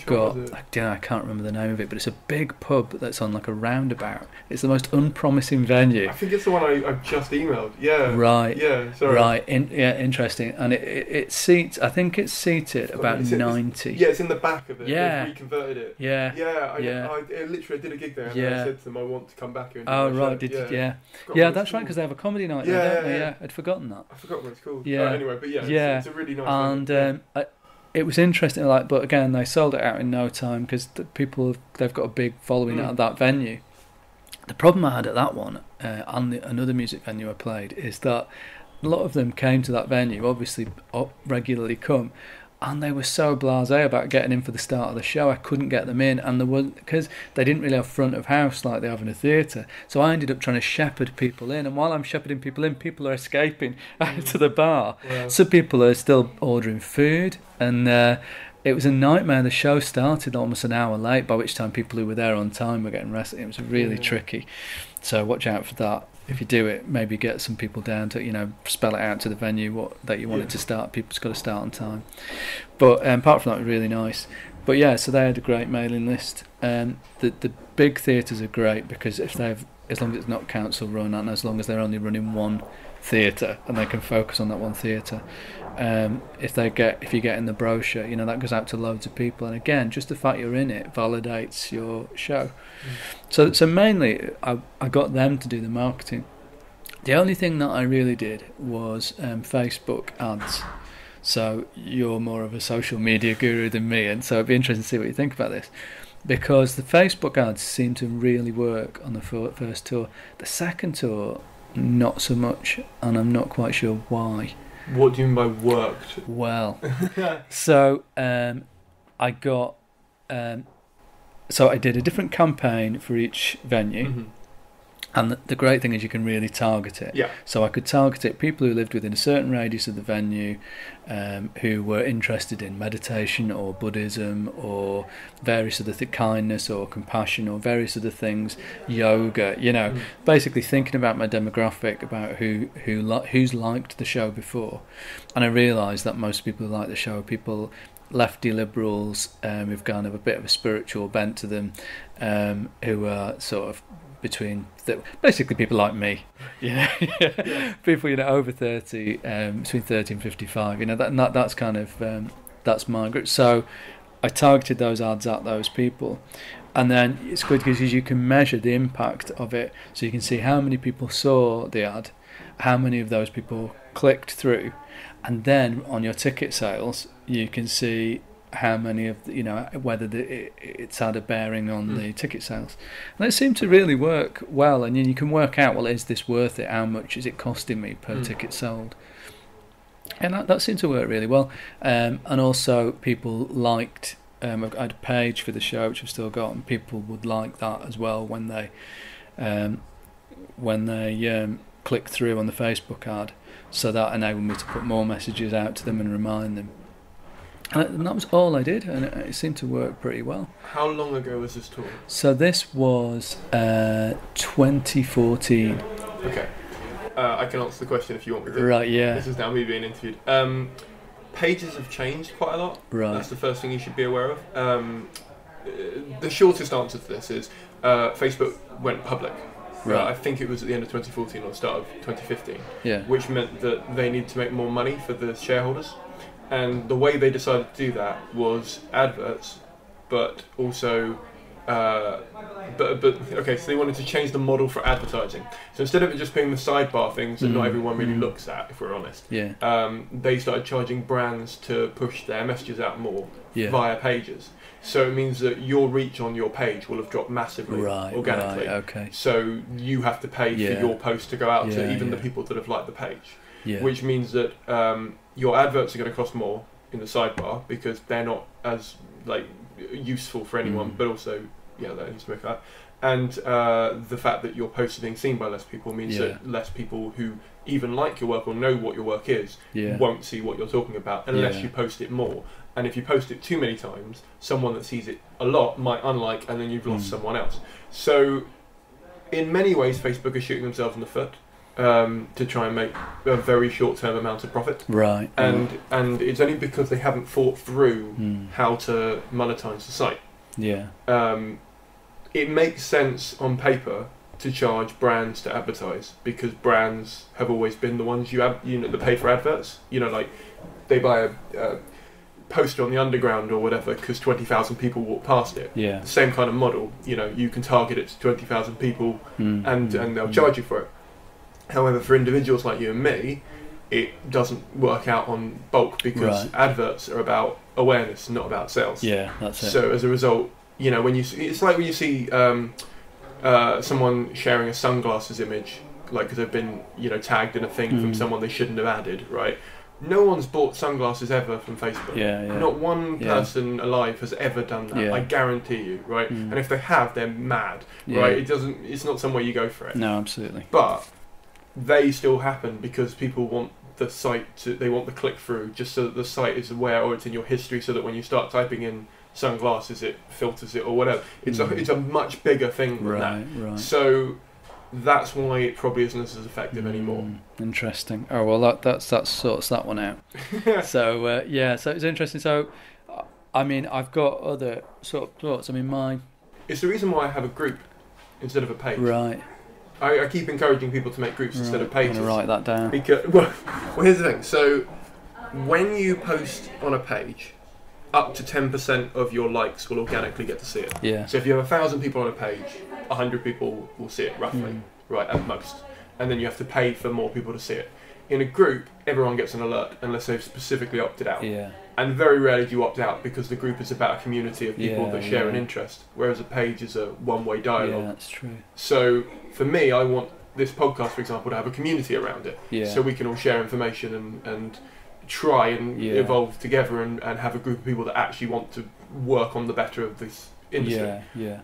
S2: got, I can't remember the name of it, but it's a big pub that's on like a roundabout. It's the most unpromising venue.
S1: I think it's the one I just emailed. Yeah.
S2: Right.
S1: Yeah. Sorry.
S2: Right. Interesting. And it seats. I think it's seated about 90.
S1: It's in the back of it.
S2: Yeah.
S1: They've reconverted it.
S2: Yeah.
S1: I literally did a gig there, and then I said to them, I want to come back here. And
S2: That's right, because they have a comedy night there, don't they? Yeah. I'd forgotten that.
S1: I forgot what it's called.
S2: Yeah.
S1: Anyway, but it's a really nice
S2: and it was interesting, like, but again, they sold it out in no time, because they've got a big following out of that venue. The problem I had at that one and another music venue I played is that a lot of them came to that venue, obviously regularly come, and they were so blasé about getting in for the start of the show. I couldn't get them in, and because they didn't really have front of house like they have in a theatre. So I ended up trying to shepherd people in, and while I'm shepherding people in, people are escaping out to the bar. Wow. Some people are still ordering food, and it was a nightmare. The show started almost an hour late, by which time people who were there on time were getting rested. It was really tricky. So watch out for that. If you do it, maybe get some people down to, spell it out to the venue that you wanted to start. People's got to start on time. But apart from that, it was really nice. But yeah, so they had a great mailing list. The big theatres are great, because as long as it's not council run, and as long as they're only running one theatre and they can focus on that one theatre, if you get in the brochure, that goes out to loads of people, and again, just the fact you're in it validates your show. So mainly I got them to do the marketing. The only thing that I really did was Facebook ads. So you're more of a social media guru than me, and so it'd be interesting to see what you think about this, because the Facebook ads seemed to really work on the first tour. The second tour, not so much, and I'm not quite sure why.
S1: What do you mean by worked?
S2: Well, so I got so I did a different campaign for each venue. Mm-hmm. And the great thing is you can really target it. Yeah. So I could target it people who lived within a certain radius of the venue, who were interested in meditation or Buddhism or various other kindness or compassion or various other things, yoga. Basically thinking about my demographic, about who's liked the show before. And I realised that most people who like the show are people, lefty liberals, who've kind of a bit of a spiritual bent to them, who are sort of basically people like me, people over 30, between 30 and 55. That's kind of that's my group. So I targeted those ads at those people, and then it's good because you can measure the impact of it. So you can see how many people saw the ad, how many of those people clicked through, and then on your ticket sales you can see how many of whether it's had a bearing on the ticket sales, and it seemed to really work well. And then you can work out, well, is this worth it? How much is it costing me per ticket sold? And that seemed to work really well. And also people liked. I had a page for the show which I've still got, and people would like that as well when they click through on the Facebook ad. So that enabled me to put more messages out to them and remind them. And that was all I did, and it seemed to work pretty well.
S1: How long ago was this tour?
S2: So this was 2014.
S1: Okay. I can answer the question if you want me to.
S2: Right, yeah.
S1: This is now me being interviewed. Pages have changed quite a lot.
S2: Right.
S1: That's the first thing you should be aware of. The shortest answer to this is Facebook went public.
S2: Right.
S1: I think it was at the end of 2014 or the start of 2015.
S2: Yeah.
S1: Which meant that they needed to make more money for the shareholders. And the way they decided to do that was adverts, but also, okay, so they wanted to change the model for advertising. So instead of it just being the sidebar things that not everyone really looks at, if we're honest, they started charging brands to push their messages out more via pages. So it means that your reach on your page will have dropped massively organically.
S2: Right, okay.
S1: So you have to pay for your post to go out to even the people that have liked the page.
S2: Yeah.
S1: Which means that your adverts are going to cost more in the sidebar because they're not as useful for anyone, but also they need to make that. And the fact that your posts are being seen by less people means that less people who even like your work or know what your work is won't see what you're talking about unless you post it more. And if you post it too many times, someone that sees it a lot might unlike, and then you've lost someone else. So in many ways, Facebook is shooting themselves in the foot. To try and make a very short-term amount of profit,
S2: right?
S1: And it's only because they haven't thought through how to monetize the site.
S2: Yeah.
S1: It makes sense on paper to charge brands to advertise because brands have always been the ones that pay for adverts. They buy a poster on the underground or whatever because 20,000 people walk past it.
S2: Yeah.
S1: Same kind of model. You can target it to 20,000 people and they'll charge you for it. However, for individuals like you and me, it doesn't work out on bulk because adverts are about awareness, not about sales.
S2: Yeah, that's it.
S1: So as a result, when it's like when you see someone sharing a sunglasses image, because they've been tagged in a thing from someone they shouldn't have added, right? No one's bought sunglasses ever from Facebook.
S2: Yeah.
S1: Not one person alive has ever done that. I guarantee you, right? And if they have, they're mad, right? It's not somewhere you go for it.
S2: No, absolutely.
S1: But they still happen because people want the site they want the click through just so that the site is aware or it's in your history so that when you start typing in sunglasses it filters it or whatever. It's a much bigger thing than that. Right. So that's why it probably isn't as effective anymore.
S2: Interesting. Oh well, that sorts that one out. So so it's interesting. So I mean, I've got other sort of thoughts. I mean,
S1: it's the reason why I have a group instead of a page.
S2: Right.
S1: I keep encouraging people to make groups instead of pages.
S2: I'm going to write that down.
S1: Because, well, here's the thing. So, when you post on a page, up to 10% of your likes will organically get to see it.
S2: Yeah.
S1: So if you have 1,000 people on a page, 100 people will see it roughly, right, at most. And then you have to pay for more people to see it. In a group, everyone gets an alert unless they've specifically opted out.
S2: Yeah.
S1: And very rarely do you opt out because the group is about a community of people that share an interest, whereas a page is a one-way dialogue.
S2: Yeah, that's true.
S1: So for me, I want this podcast, for example, to have a community around it, so we can all share information and try and evolve together and have a group of people that actually want to work on the better of this industry.
S2: Yeah.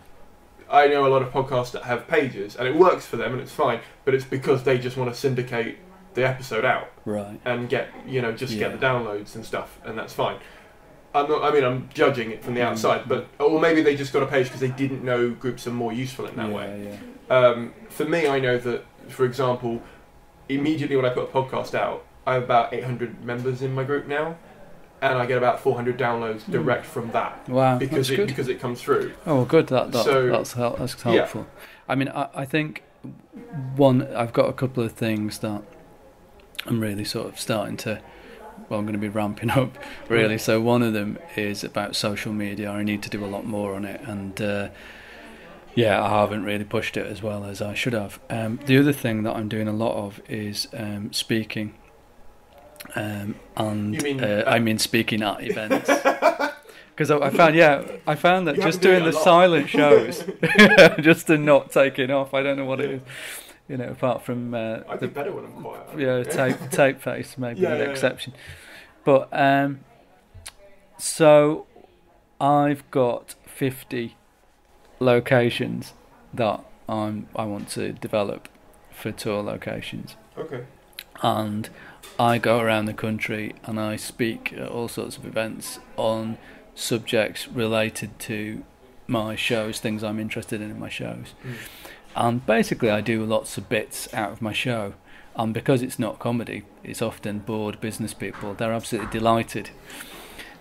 S1: I know a lot of podcasts that have pages, and it works for them, and it's fine, but it's because they just want to syndicate the episode out,
S2: right,
S1: and get get the downloads and stuff, and that's fine. I'm judging it from the outside, or maybe they just got a page because they didn't know groups are more useful in that way. For me, I know that, for example, immediately when I put a podcast out, I have about 800 members in my group now, and I get about 400 downloads direct from that.
S2: Wow,
S1: because it comes through.
S2: Oh, good. That's helpful. Yeah. I mean, I think I've got a couple of things that I'm really sort of starting to. Well, I'm going to be ramping up, really. So one of them is about social media. I need to do a lot more on it, and Yeah, I haven't really pushed it as well as I should have. The other thing that I'm doing a lot of is speaking. And I mean speaking at events. Because I found that just doing the silent shows, just to not taking off. I don't know what it is, apart from
S1: I do better when I'm quiet.
S2: Yeah, tape face maybe an exception. But so I've got 50 locations that I want to develop for tour locations.
S1: Okay.
S2: And I go around the country and I speak at all sorts of events on subjects related to my shows, things I'm interested in my shows. And basically I do lots of bits out of my show, and because it's not comedy, it's often bored business people. They're absolutely delighted.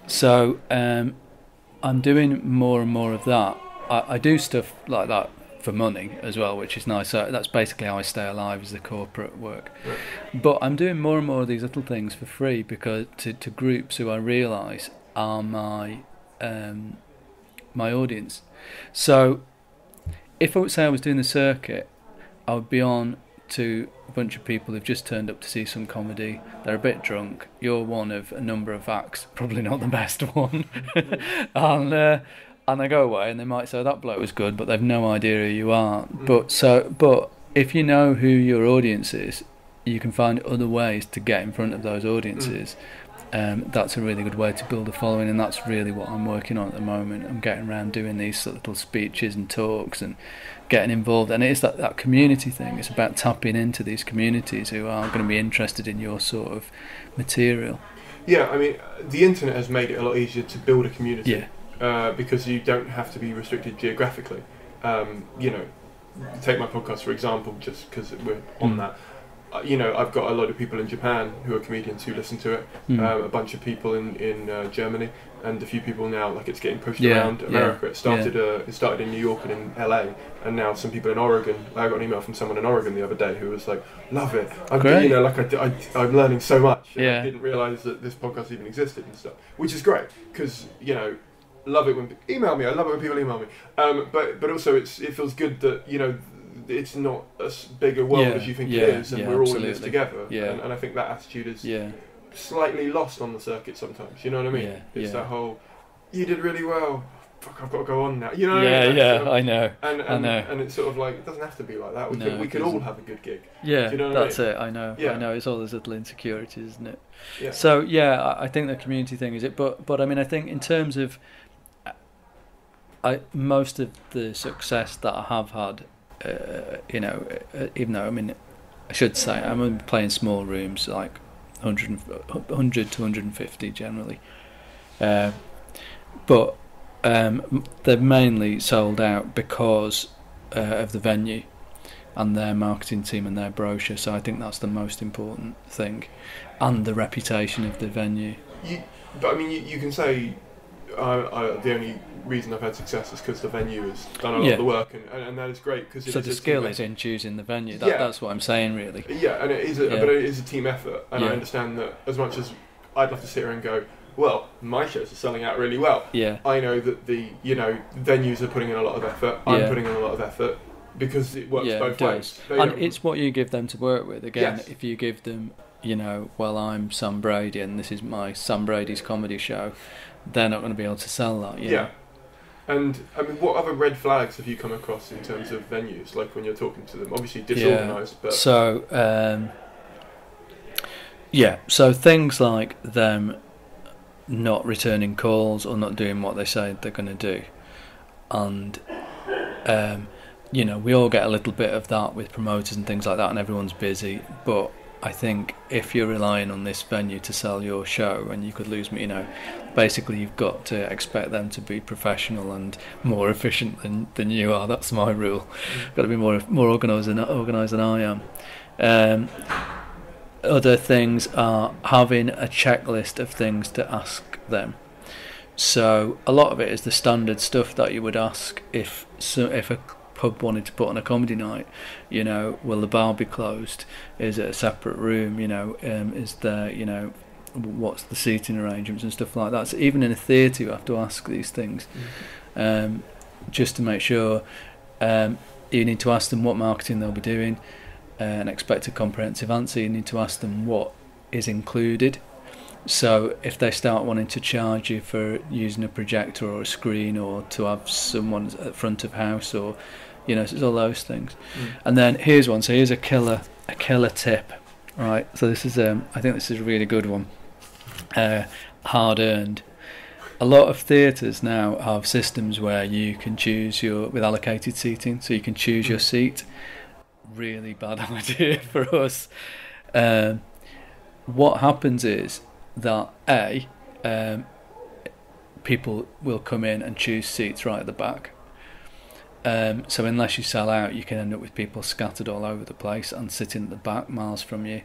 S2: So I'm doing more and more of that. I do stuff like that for money as well, which is nice. So that's basically how I stay alive, is the corporate work. Right. But I'm doing more and more of these little things for free, because to groups who I realise are my audience. So if I would say I was doing the circuit, I would be on to a bunch of people who've just turned up to see some comedy. They're a bit drunk. You're one of a number of acts, probably not the best one. And they go away and they might say, that bloke was good, but they've no idea who you are. But if you know who your audience is, you can find other ways to get in front of those audiences. That's a really good way to build a following, and that's really what I'm working on at the moment. I'm getting around doing these little speeches and talks and getting involved, and it's that community thing. It's about tapping into these communities who are going to be interested in your sort of material.
S1: Yeah, I mean, the internet has made it a lot easier to build a community.
S2: Yeah.
S1: Because you don't have to be restricted geographically. Take my podcast for example, just because we're on that. I've got a lot of people in Japan who are comedians who listen to it, a bunch of people in Germany, and a few people now, like it's getting pushed around America. It started in New York and in LA, and now some people in Oregon. I got an email from someone in Oregon the other day who was like, love it. I'm learning so much. And I didn't realise that this podcast even existed and stuff, which is great, because, love it when email me. I love it when people email me. But also it feels good that it's not as big a world as you think it is, and we're all in this together. Yeah. And I think that attitude is slightly lost on the circuit sometimes. You know what I mean? It's that whole, you did really well. Fuck, I've got to go on now. You know what I mean?
S2: I know.
S1: And it's sort of like, it doesn't have to be like that. We can all have a good gig.
S2: Yeah,
S1: do you know what
S2: that's
S1: I mean?
S2: it. I know.
S1: Yeah.
S2: I know. It's all those little insecurities, isn't it?
S1: Yeah.
S2: So I think the community thing is it. But I mean, I think in terms of most of the success that I have had, even though, I mean, I should say I'm only playing small rooms, like 100 to 150 generally, but they're mainly sold out because of the venue and their marketing team and their brochure. So I think that's the most important thing, and the reputation of the venue.
S1: But I mean, you can say the only reason I've had success is because the venue has done a lot of the work, and that is great. Cause
S2: so the skill is in choosing the venue. That's what I'm saying, really.
S1: Yeah, and it is, but it is a team effort, and I understand that as much as I'd love to sit here and go, well, my shows are selling out really well. Yeah, I know that the venues are putting in a lot of effort. I'm putting in a lot of effort because it works both ways.
S2: And it's what you give them to work with. Again, if you give them, well, I'm Sam Brady and this is my Sam Brady's comedy show, they're not going to be able to sell that. Yeah.
S1: And I mean, what other red flags have you come across in terms of venues? Like when you're talking to them, obviously disorganised, but
S2: so so things like them not returning calls or not doing what they say they're going to do, and we all get a little bit of that with promoters and things like that, and everyone's busy, but I think if you're relying on this venue to sell your show, and you could lose me, basically you've got to expect them to be professional and more efficient than you are. That's my rule. Got to be more organised than I am. Other things are having a checklist of things to ask them. So a lot of it is the standard stuff that you would ask if a pub wanted to put on a comedy night. Will the bar be closed? Is it a separate room? Is there, what's the seating arrangements and stuff like that. So even in a theatre you have to ask these things, just to make sure You need to ask them what marketing they'll be doing, and expect a comprehensive answer. You need to ask them what is included. So if they start wanting to charge you for using a projector or a screen, or to have someone at front of house, or so it's all those things. And then here's one. So here's a killer tip, right? So this is I think this is a really good one, hard earned. A lot of theatres now have systems where you can choose with allocated seating, so you can choose your seat. Really bad idea for us. What happens is that people will come in and choose seats right at the back. So unless you sell out, you can end up with people scattered all over the place and sitting at the back miles from you.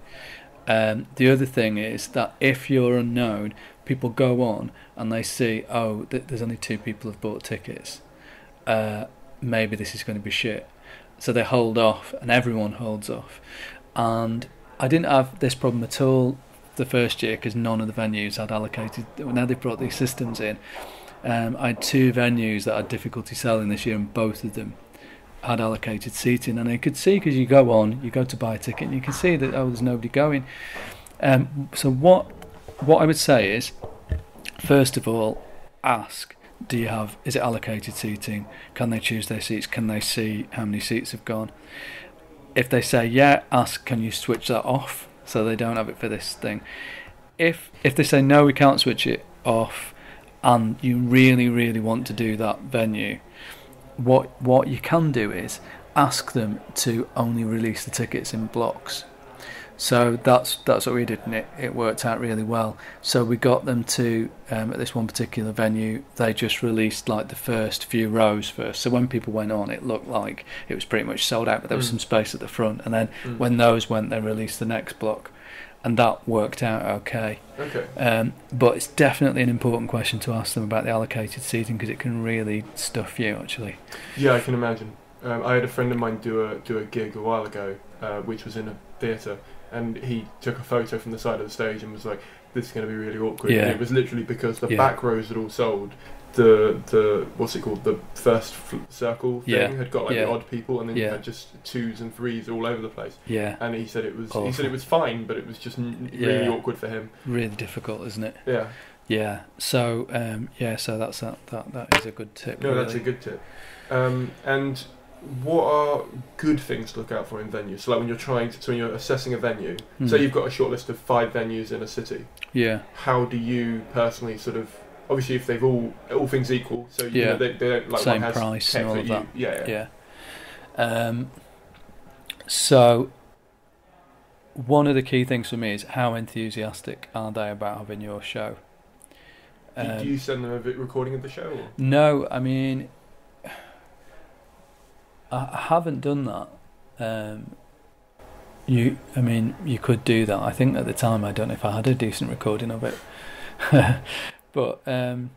S2: The other thing is that if you're unknown, people go on and they see, there's only 2 people have bought tickets. Maybe this is going to be shit. So they hold off, and everyone holds off. And I didn't have this problem at all the first year because none of the venues had allocated. Now they've brought these systems in. I had 2 venues that had difficulty selling this year, and both of them had allocated seating. And I could see, because you go to buy a ticket, and you can see that there's nobody going. So what I would say is, first of all, ask, is it allocated seating? Can they choose their seats? Can they see how many seats have gone? If they say yeah, ask, can you switch that off so they don't have it for this thing? If they say no, we can't switch it off, and you really, really want to do that venue, what you can do is ask them to only release the tickets in blocks. So that's what we did, and it worked out really well. So we got them to, at this one particular venue, they just released like the first few rows first. So when people went on, it looked like it was pretty much sold out, but there was some space at the front. And then when those went, they released the next block, and that worked out okay. But it's definitely an important question to ask them about the allocated seating, because it can really stuff you, actually.
S1: Yeah, I can imagine. I had a friend of mine do a gig a while ago, which was in a theatre. And he took a photo from the side of the stage and was like, "This is going to be really awkward."
S2: Yeah.
S1: And it was literally because the back rows had all sold. The what's it called? The first circle thing had got like the odd people, and then you had just 2s and 3s all over the place. Yeah. And he said it was awful. He said it was fine, but it was just really awkward for him.
S2: Really difficult, isn't it?
S1: Yeah.
S2: Yeah. So so that is a good tip.
S1: No, really. That's a good tip. And what are good things to look out for in venues? So like when you're assessing a venue, say you've got a short list of 5 venues in a city. Yeah. How do you personally sort of, obviously if they've all things equal, so you know, they don't like
S2: same
S1: one has
S2: price and all of that.
S1: Yeah.
S2: So one of the key things for me is how enthusiastic are they about having your show.
S1: Do you send them a recording of the show? Or?
S2: No, I mean, I haven't done that. You could do that. I think at the time, I don't know if I had a decent recording of it. But no,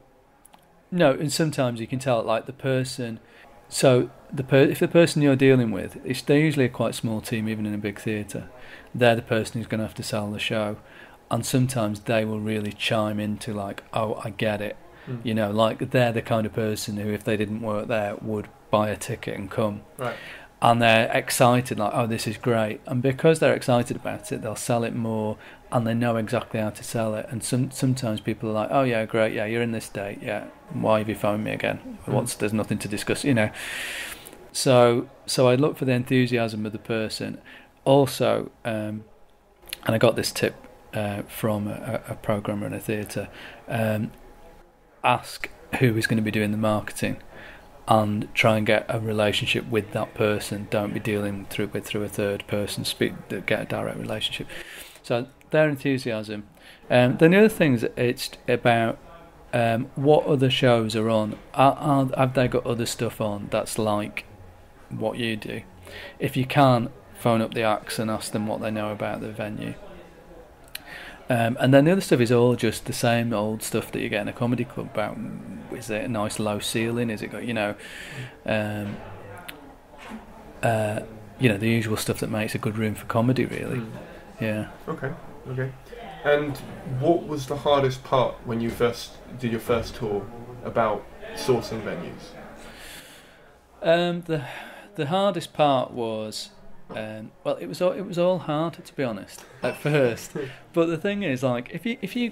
S2: and sometimes you can tell, like the person. So if the person you're dealing with, they're usually a quite small team, even in a big theatre. They're the person who's going to have to sell the show, and sometimes they will really chime into like, "Oh, I get it." You know, like they're the kind of person who, if they didn't work there, would buy a ticket and come. Right. And they're excited, like, "Oh, this is great." And because they're excited about it, they'll sell it more, and they know exactly how to sell it. And sometimes people are like, "Oh yeah, great, yeah, you're in this date, yeah. Why have you phoned me again? There's nothing to discuss, you know." So I look for the enthusiasm of the person. Also, and I got this tip from a programmer in a theatre. Ask who is going to be doing the marketing, and try and get a relationship with that person. Don't be dealing through a third person. Get a direct relationship. So their enthusiasm. Then the other thing is, it's about what other shows are on. Have they got other stuff on that's like what you do? If you can't, phone up the acts and ask them what they know about the venue. And then the other stuff is all just the same old stuff that you get in a comedy club about. Is it a nice low ceiling? Is it got, the usual stuff that makes a good room for comedy, really. Yeah. Okay.
S1: And what was the hardest part when you first did your first tour about sourcing venues?
S2: The hardest part was, well, it was all hard, to be honest, at first. But the thing is, like, if you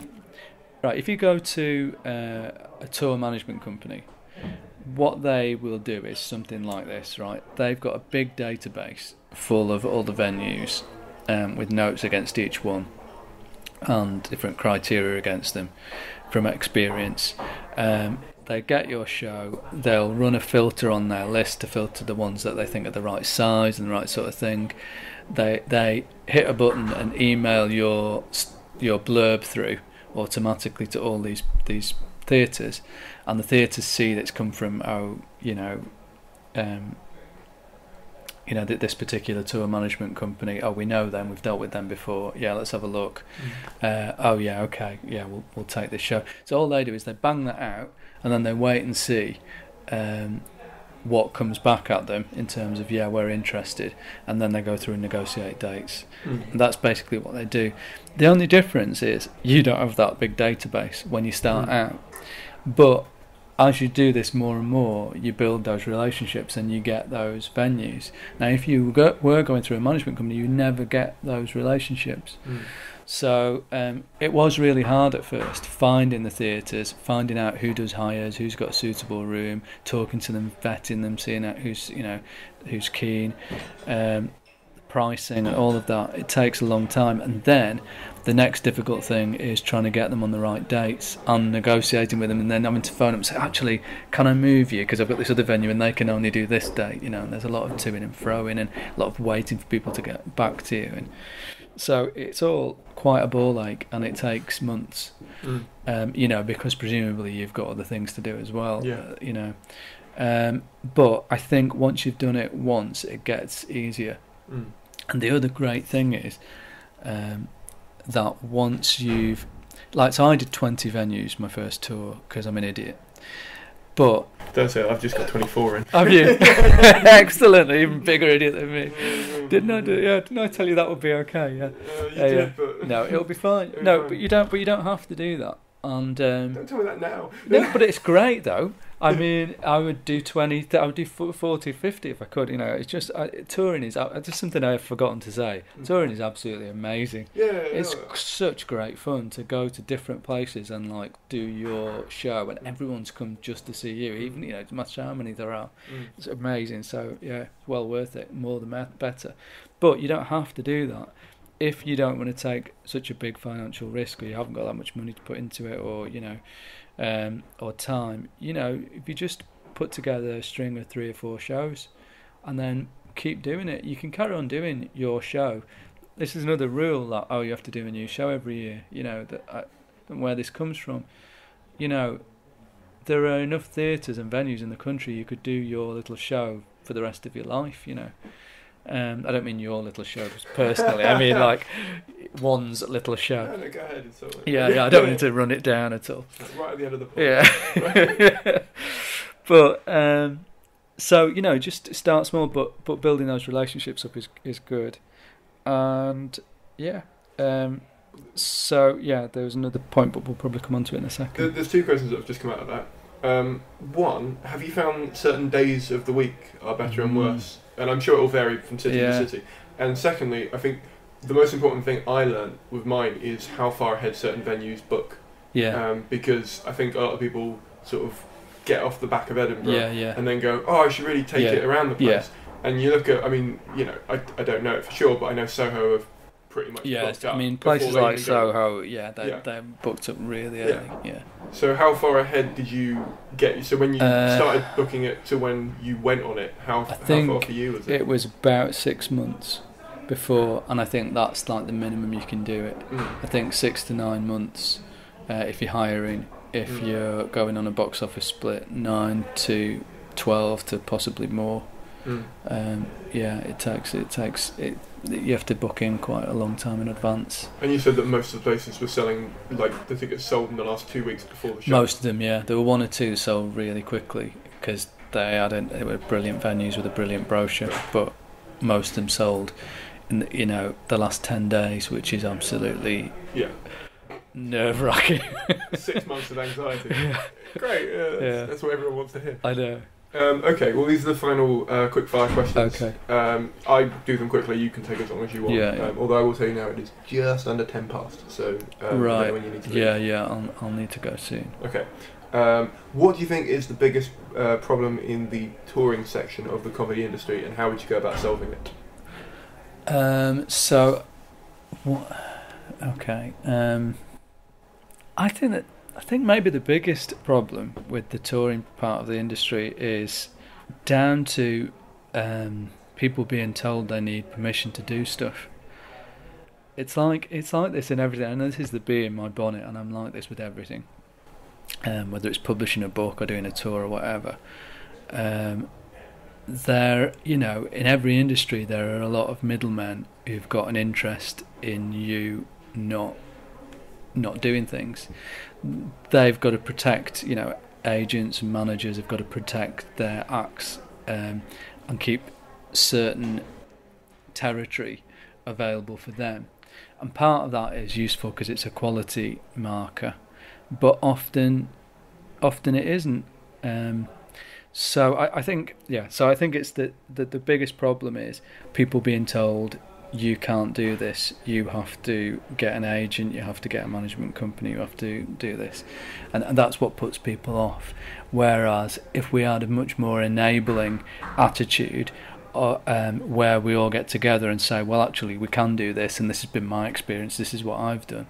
S2: go to a tour management company, what they will do is something like this, right? They've got a big database full of all the venues, with notes against each one and different criteria against them from experience. They get your show, they'll run a filter on their list to filter the ones that they think are the right size and the right sort of thing. They hit a button and email your blurb through automatically to all these theatres, and the theatres see that it's come from this particular tour management company. Oh, we know them, we've dealt with them before. Yeah, let's have a look. Oh yeah, okay, yeah, we'll take this show. So all they do is they bang that out, and then they wait and see what comes back at them in terms of, yeah, we're interested, and then they go through and negotiate dates. And that's basically what they do. The only difference is you don't have that big database when you start out, but as you do this more and more, you build those relationships and you get those venues. Now, if you were going through a management company, you never get those relationships. So it was really hard at first, finding the theatres, finding out who does hires, who's got a suitable room, talking to them, vetting them, seeing out who's keen, pricing and all of that. It takes a long time. And then the next difficult thing is trying to get them on the right dates and negotiating with them, and then having to phone them and say, actually, can I move you because I've got this other venue and they can only do this date, and there's a lot of toing and froing and a lot of waiting for people to get back to you. And so it's all quite a ball ache, and it takes months, because presumably you've got other things to do as well. But I think once you've done it once, it gets easier. And the other great thing is that once you've... so I did 20 venues my first tour because I'm an idiot. But...
S1: Don't say I've just got 24 in.
S2: Have you? Excellent, even bigger idiot than me. Didn't I tell you that would be okay? Yeah.
S1: You did, but...
S2: No, it'll be fine. But you don't have to do that. And
S1: don't tell me that now.
S2: No, but it's great though. I mean, I would do 20. I would do 40, 50 if I could. It's just touring is just something I've forgotten to say. Touring is absolutely amazing. It's such great fun to go to different places and do your show, and everyone's come just to see you. Even no matter how many there are, it's amazing. So yeah, it's well worth it. More the better. But you don't have to do that if you don't want to take such a big financial risk, or you haven't got that much money to put into it, or or time. If you just put together a string of 3 or 4 shows and then keep doing it, you can carry on doing your show. This is another rule that you have to do a new show every year. And where this comes from. There are enough theatres and venues in the country you could do your little show for the rest of your life. I don't mean your little show personally. I mean one's little show.
S1: No, go ahead. It's all right.
S2: Yeah. I don't need to run it down at all.
S1: Right at the end of the podcast.
S2: Yeah. But so just start small, but building those relationships up is good. And so there was another point, but we'll probably come on to it in a second.
S1: There's 2 questions that have just come out of that. One, have you found certain days of the week are better and worse? And I'm sure it will vary from city to city. And secondly, I think the most important thing I learned with mine is how far ahead certain venues book. Because I think a lot of people sort of get off the back of Edinburgh and then go, I should really take it around the place. And you look at, I don't know it for sure, but I know Soho have pretty much booked up.
S2: I mean, places like Soho, they're booked up really early.
S1: So how far ahead did you get? So when you started booking it to when you went on it, how far for you was it?
S2: It was about 6 months before, and I think that's the minimum you can do it. I think 6 to 9 months if you're hiring. If you're going on a box office split, 9 to 12 to possibly more. It takes. You have to book in quite a long time in advance.
S1: And you said that most of the places were selling, the tickets sold in the last 2 weeks before the show.
S2: Most of them, yeah. There were 1 or 2 sold really quickly because they were brilliant venues with a brilliant brochure, but most of them sold in the last 10 days, which is absolutely nerve-wracking.
S1: 6 months of anxiety. Great, that's what everyone wants to hear.
S2: I know.
S1: Okay, well, these are the final quick fire questions.
S2: Okay.
S1: I do them quickly, you can take as long as you want.
S2: Yeah.
S1: Although I will tell you now, it is just under 10 past, so I don't know when you need to leave.
S2: Yeah, I'll need to go soon.
S1: Okay. What do you think is the biggest problem in the touring section of the comedy industry, and how would you go about solving it?
S2: I think maybe the biggest problem with the touring part of the industry is down to people being told they need permission to do stuff. It's like this in everything. I know this is the bee in my bonnet, and I'm like this with everything. Whether it's publishing a book or doing a tour or whatever. In every industry there are a lot of middlemen who've got an interest in you not doing things. They've got to protect, agents and managers have got to protect their acts and keep certain territory available for them. And part of that is useful because it's a quality marker, but often it isn't. So I think it's the biggest problem is people being told you can't do this, you have to get an agent, you have to get a management company, you have to do this, and that's what puts people off. Whereas if we had a much more enabling attitude, where we all get together and say, well, actually we can do this, and this has been my experience, this is what I've done,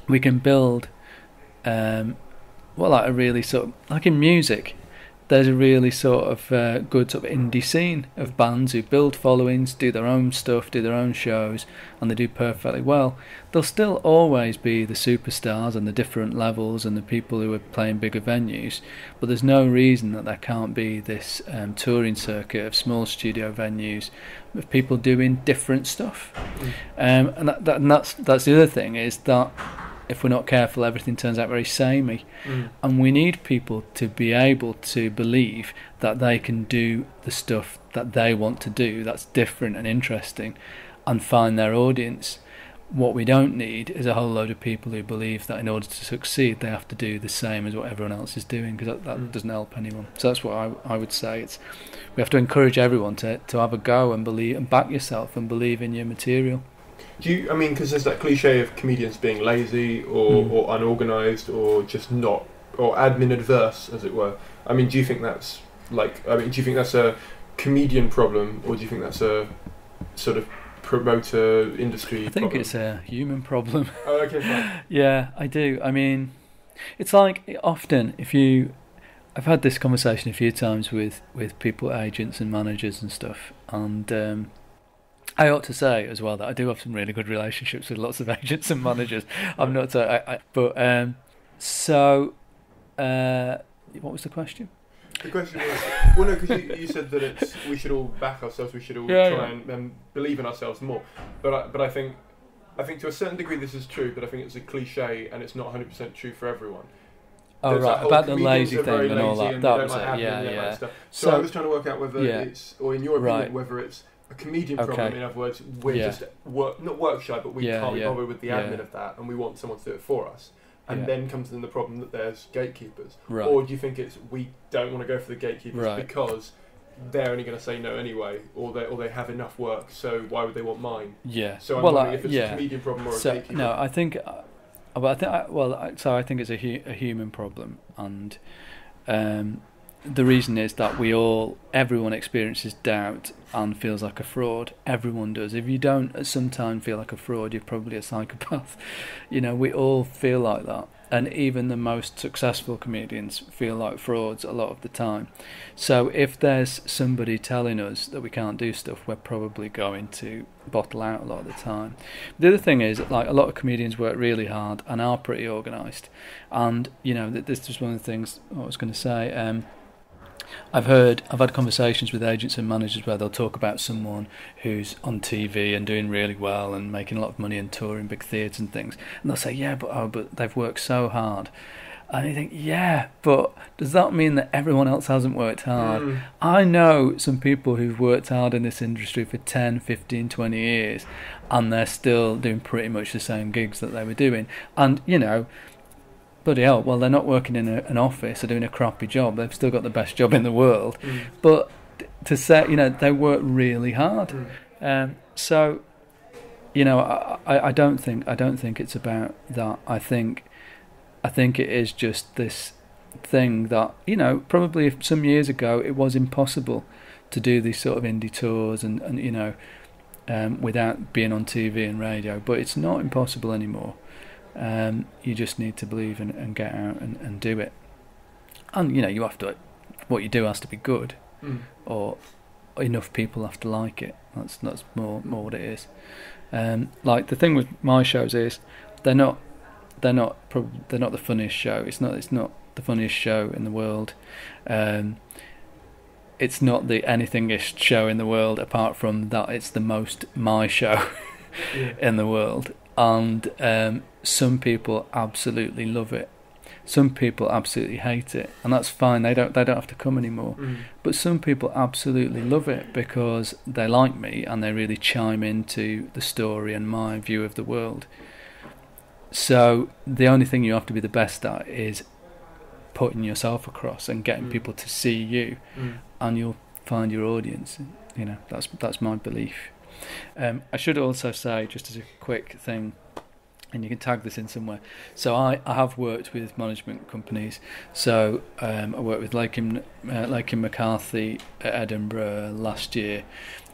S2: we can build like a really sort of, like in music, there's a really sort of good sort of indie scene of bands who build followings, do their own stuff, do their own shows, and they do perfectly well. There'll still always be the superstars and the different levels and the people who are playing bigger venues, but there's no reason that there can't be this touring circuit of small studio venues of people doing different stuff. And that's the other thing, is that if we're not careful, everything turns out very samey. And we need people to be able to believe that they can do the stuff that they want to do, that's different and interesting, and find their audience. What we don't need is a whole load of people who believe that in order to succeed they have to do the same as what everyone else is doing, because that doesn't help anyone. So that's what I would say. We have to encourage everyone to have a go and believe and back yourself and believe in your material.
S1: Because there's that cliche of comedians being lazy or unorganised or just not, or admin adverse, as it were. Do you think that's do you think that's a comedian problem, or do you think that's a sort of promoter industry problem?
S2: I think it's a human problem.
S1: Oh, okay, fine.
S2: Yeah, I do. It's like often I've had this conversation a few times with people, agents and managers and stuff, and I ought to say as well that I do have some really good relationships with lots of agents and managers. I'm not what was the question?
S1: The question was, because you said that we should all back ourselves, we should all try and believe in ourselves more. But I think to a certain degree this is true, but I think it's a cliche and it's not 100% true for everyone.
S2: Oh, right, about the lazy thing and all that. That was it, yeah.
S1: So I was trying to work out whether it's, or in your opinion, whether it's a comedian problem. In other words, we're just not work shy, but we can't be bothered with the admin of that, and we want someone to do it for us. And then comes in the problem that there's gatekeepers.
S2: Right.
S1: Or do you think it's we don't want to go for the gatekeepers because they're only going to say no anyway, or they have enough work, so why would they want mine?
S2: Yeah.
S1: So I'm wondering if it's a comedian problem or a gatekeeper.
S2: No, I think. I think it's a human problem, and the reason is that everyone experiences doubt and feels like a fraud. Everyone does. If you don't at some time feel like a fraud, you're probably a psychopath. We all feel like that. And even the most successful comedians feel like frauds a lot of the time. So if there's somebody telling us that we can't do stuff, we're probably going to bottle out a lot of the time. The other thing is, like, a lot of comedians work really hard and are pretty organised. And, this is one of the things I was going to say. I've had conversations with agents and managers where they'll talk about someone who's on TV and doing really well and making a lot of money and touring big theatres and things, and they'll say, but they've worked so hard. And you think, but does that mean that everyone else hasn't worked hard? I know some people who've worked hard in this industry for 10, 15, 20 years, and they're still doing pretty much the same gigs that they were doing. And, bloody hell, well, they're not working in an office or doing a crappy job. They've still got the best job in the world. But to say, they work really hard. So, I don't think it's about that. I think it is just this thing that, probably some years ago it was impossible to do these sort of indie tours and without being on TV and radio, but it's not impossible anymore. You just need to believe and get out and do it. And you have to, what you do has to be good, or enough people have to like it. That's more what it is. Like the thing with my shows is they're not the funniest show. It's not the funniest show in the world. It's not the anythingest show in the world, apart from that it's the most my show in the world. And some people absolutely love it. Some people absolutely hate it, and that's fine. They don't have to come anymore. But some people absolutely love it because they like me and they really chime into the story and my view of the world. So the only thing you have to be the best at is putting yourself across and getting people to see you, and you'll find your audience. That's my belief. I should also say, just as a quick thing, and you can tag this in somewhere. So I have worked with management companies. So I worked with Lakin McCarthy at Edinburgh last year,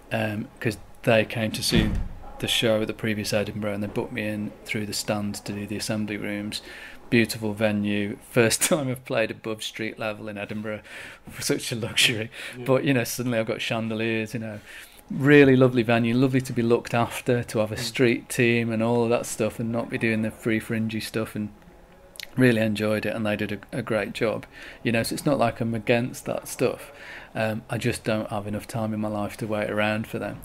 S2: because they came to see the show at the previous Edinburgh, and they booked me in through the stand to do the assembly rooms. Beautiful venue. First time I've played above street level in Edinburgh. Such a luxury. But suddenly I've got chandeliers. Really lovely venue, lovely to be looked after, to have a street team and all of that stuff, and not be doing the free fringy stuff, and really enjoyed it, and they did a great job. So it's not like I'm against that stuff. I just don't have enough time in my life to wait around for them.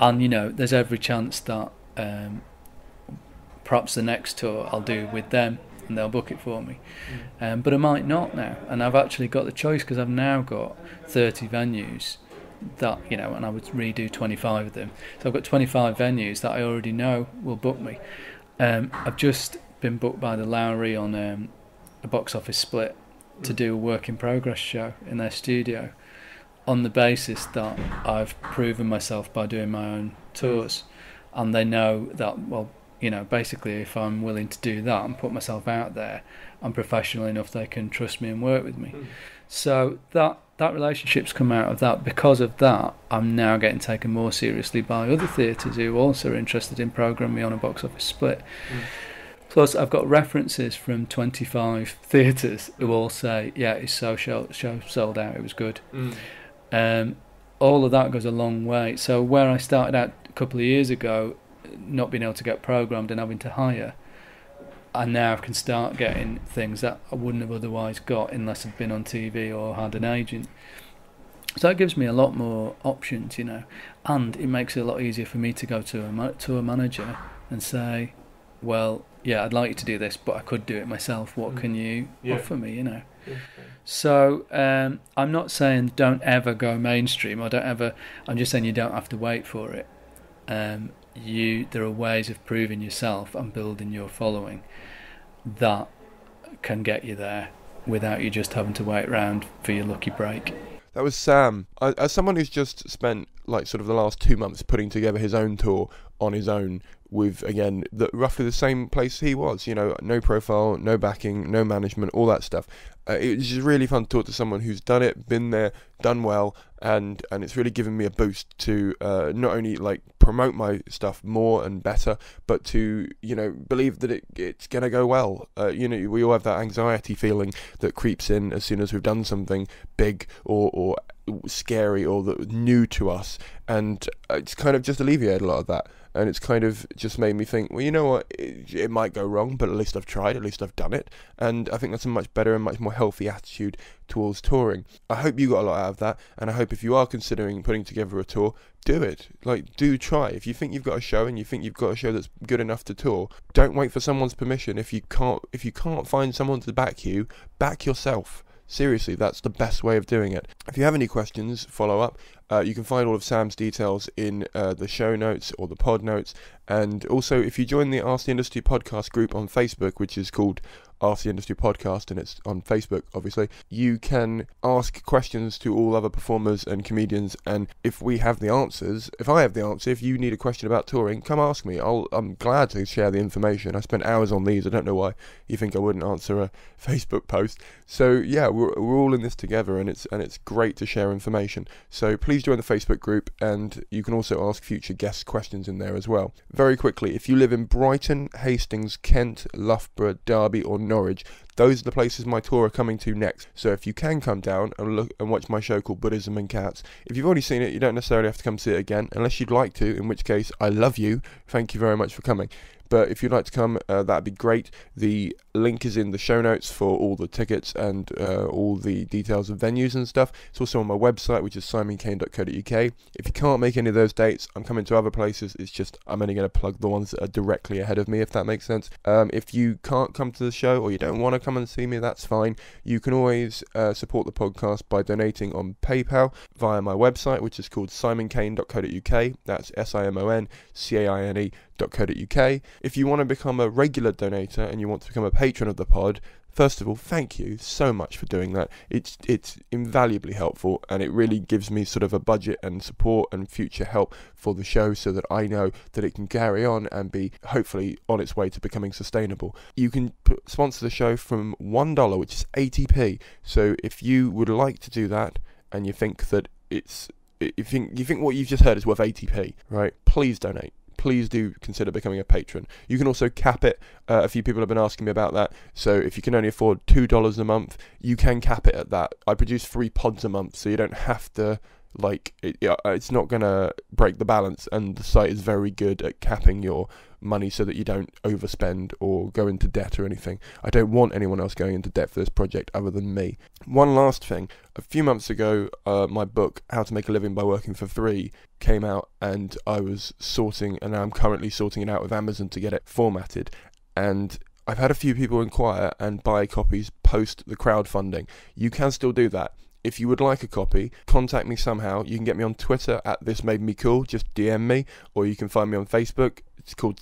S2: And there's every chance that perhaps the next tour I'll do with them and they'll book it for me. But I might not now, and I've actually got the choice, because I've now got 30 venues that, and I would redo 25 of them. So I've got 25 venues that I already know will book me. I've just been booked by the Lowry on a box office split to do a work in progress show in their studio, on the basis that I've proven myself by doing my own tours, and they know that, well, basically if I'm willing to do that and put myself out there, I'm professional enough they can trust me and work with me. So that relationship's come out of that. Because of that, I'm now getting taken more seriously by other theatres who also are interested in programming me on a box office split. Plus, I've got references from 25 theatres who all say, yeah, his show sold out, it was good. All of that goes a long way. So where I started out a couple of years ago, not being able to get programmed and having to hire, I now can start getting things that I wouldn't have otherwise got unless I'd been on TV or had an agent. So that gives me a lot more options, and it makes it a lot easier for me to go to a manager and say, well, yeah, I'd like you to do this, but I could do it myself. What can you offer me, So I'm not saying don't ever go mainstream, or I'm just saying you don't have to wait for it. There are ways of proving yourself and building your following that can get you there without you just having to wait around for your lucky break.
S1: That was Sam. As someone who's just spent sort of the last 2 months putting together his own tour on his own, with again roughly the same place he was, no profile, no backing, no management, all that stuff. It was just really fun to talk to someone who's done it, been there, done well, and it's really given me a boost to not only promote my stuff more and better, but to believe that it's gonna go well. We all have that anxiety feeling that creeps in as soon as we've done something big or scary or that new to us, and it's kind of just alleviated a lot of that. And it's kind of just made me think, well, you know what, it might go wrong, but at least I've tried, at least I've done it. And I think that's a much better and much more healthy attitude towards touring. I hope you got a lot out of that, and I hope if you are considering putting together a tour, do it. Do try. If you think you've got a show and you think you've got a show that's good enough to tour, don't wait for someone's permission. If you can't find someone to back you, back yourself. Seriously, that's the best way of doing it. If you have any questions, follow up. You can find all of Sam's details in the show notes or the pod notes. And also, if you join the Ask the Industry podcast group on Facebook, which is called Ask the Industry Podcast, and it's on Facebook, obviously, you can ask questions to all other performers and comedians. And if we have the answers, if I have the answer, if you need a question about touring, come ask me. I'm glad to share the information. I spent hours on these. I don't know why you think I wouldn't answer a Facebook post. So yeah, we're all in this together, and it's great to share information. So please join the Facebook group, and you can also ask future guest questions in there as well. Very quickly, if you live in Brighton, Hastings, Kent, Loughborough, Derby or Norwich, those are the places my tour are coming to next. So if you can come down and look and watch my show called Buddhism and Cats, if you've already seen it, you don't necessarily have to come see it again, unless you'd like to, in which case I love you. Thank you very much for coming. But if you'd like to come, that'd be great. The link is in the show notes for all the tickets and all the details of venues and stuff. It's also on my website, which is simoncaine.co.uk. If you can't make any of those dates, I'm coming to other places. It's just I'm only going to plug the ones that are directly ahead of me, if that makes sense. If you can't come to the show or you don't want to come and see me, that's fine. You can always support the podcast by donating on PayPal via my website, which is called simoncaine.co.uk. That's simoncaine.co.uk. If you want to become a regular donator and you want to become a patron of the pod, first of all, thank you so much for doing that. It's invaluably helpful, and it really gives me sort of a budget and support and future help for the show, so that I know that it can carry on and be hopefully on its way to becoming sustainable. You can sponsor the show from $1, which is 80p. So if you would like to do that, and you think that you think what you've just heard is worth 80p, right? Please donate. Please do consider becoming a patron. You can also cap it. A few people have been asking me about that. So if you can only afford $2 a month, you can cap it at that. I produce 3 pods a month, so you don't have to, it's not going to break the balance. And the site is very good at capping your money so that you don't overspend or go into debt or anything. I don't want anyone else going into debt for this project other than me. One last thing. A few months ago, my book, How to Make a Living by Working for Free, came out, and I was sorting, and I'm currently sorting it out with Amazon to get it formatted. And I've had a few people inquire and buy copies post the crowdfunding. You can still do that. If you would like a copy, contact me somehow. You can get me on Twitter at @thismademecool, just DM me, or you can find me on Facebook.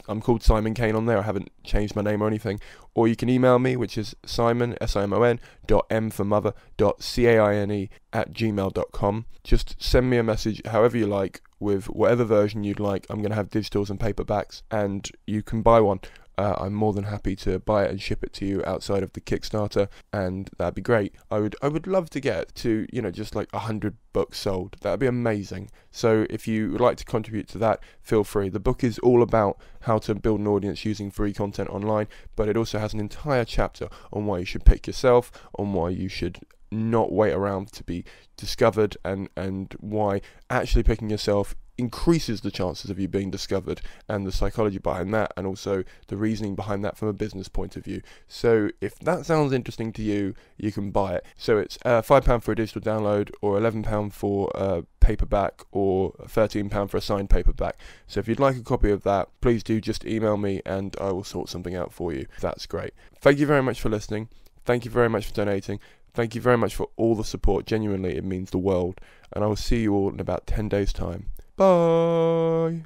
S1: I'm called Simon Caine on there. I haven't changed my name or anything. Or you can email me, which is simon.m@gmail.com. Just send me a message however you like, with whatever version you'd like. I'm going to have digitals and paperbacks, and you can buy one. I'm more than happy to buy it and ship it to you outside of the Kickstarter, and that'd be great. I would love to get to, just like 100 books sold. That'd be amazing. So if you would like to contribute to that, feel free. The book is all about how to build an audience using free content online, but it also has an entire chapter on why you should pick yourself, on why you should not wait around to be discovered, and why actually picking yourself increases the chances of you being discovered, and the psychology behind that, and also the reasoning behind that from a business point of view. So if that sounds interesting to you, you can buy it. So it's £5 for a digital download, or £11 for a paperback, or £13 for a signed paperback. So if you'd like a copy of that, please do just email me and I will sort something out for you. That's great. Thank you very much for listening. Thank you very much for donating. Thank you very much for all the support. Genuinely, it means the world. And I will see you all in about 10 days' time. Bye.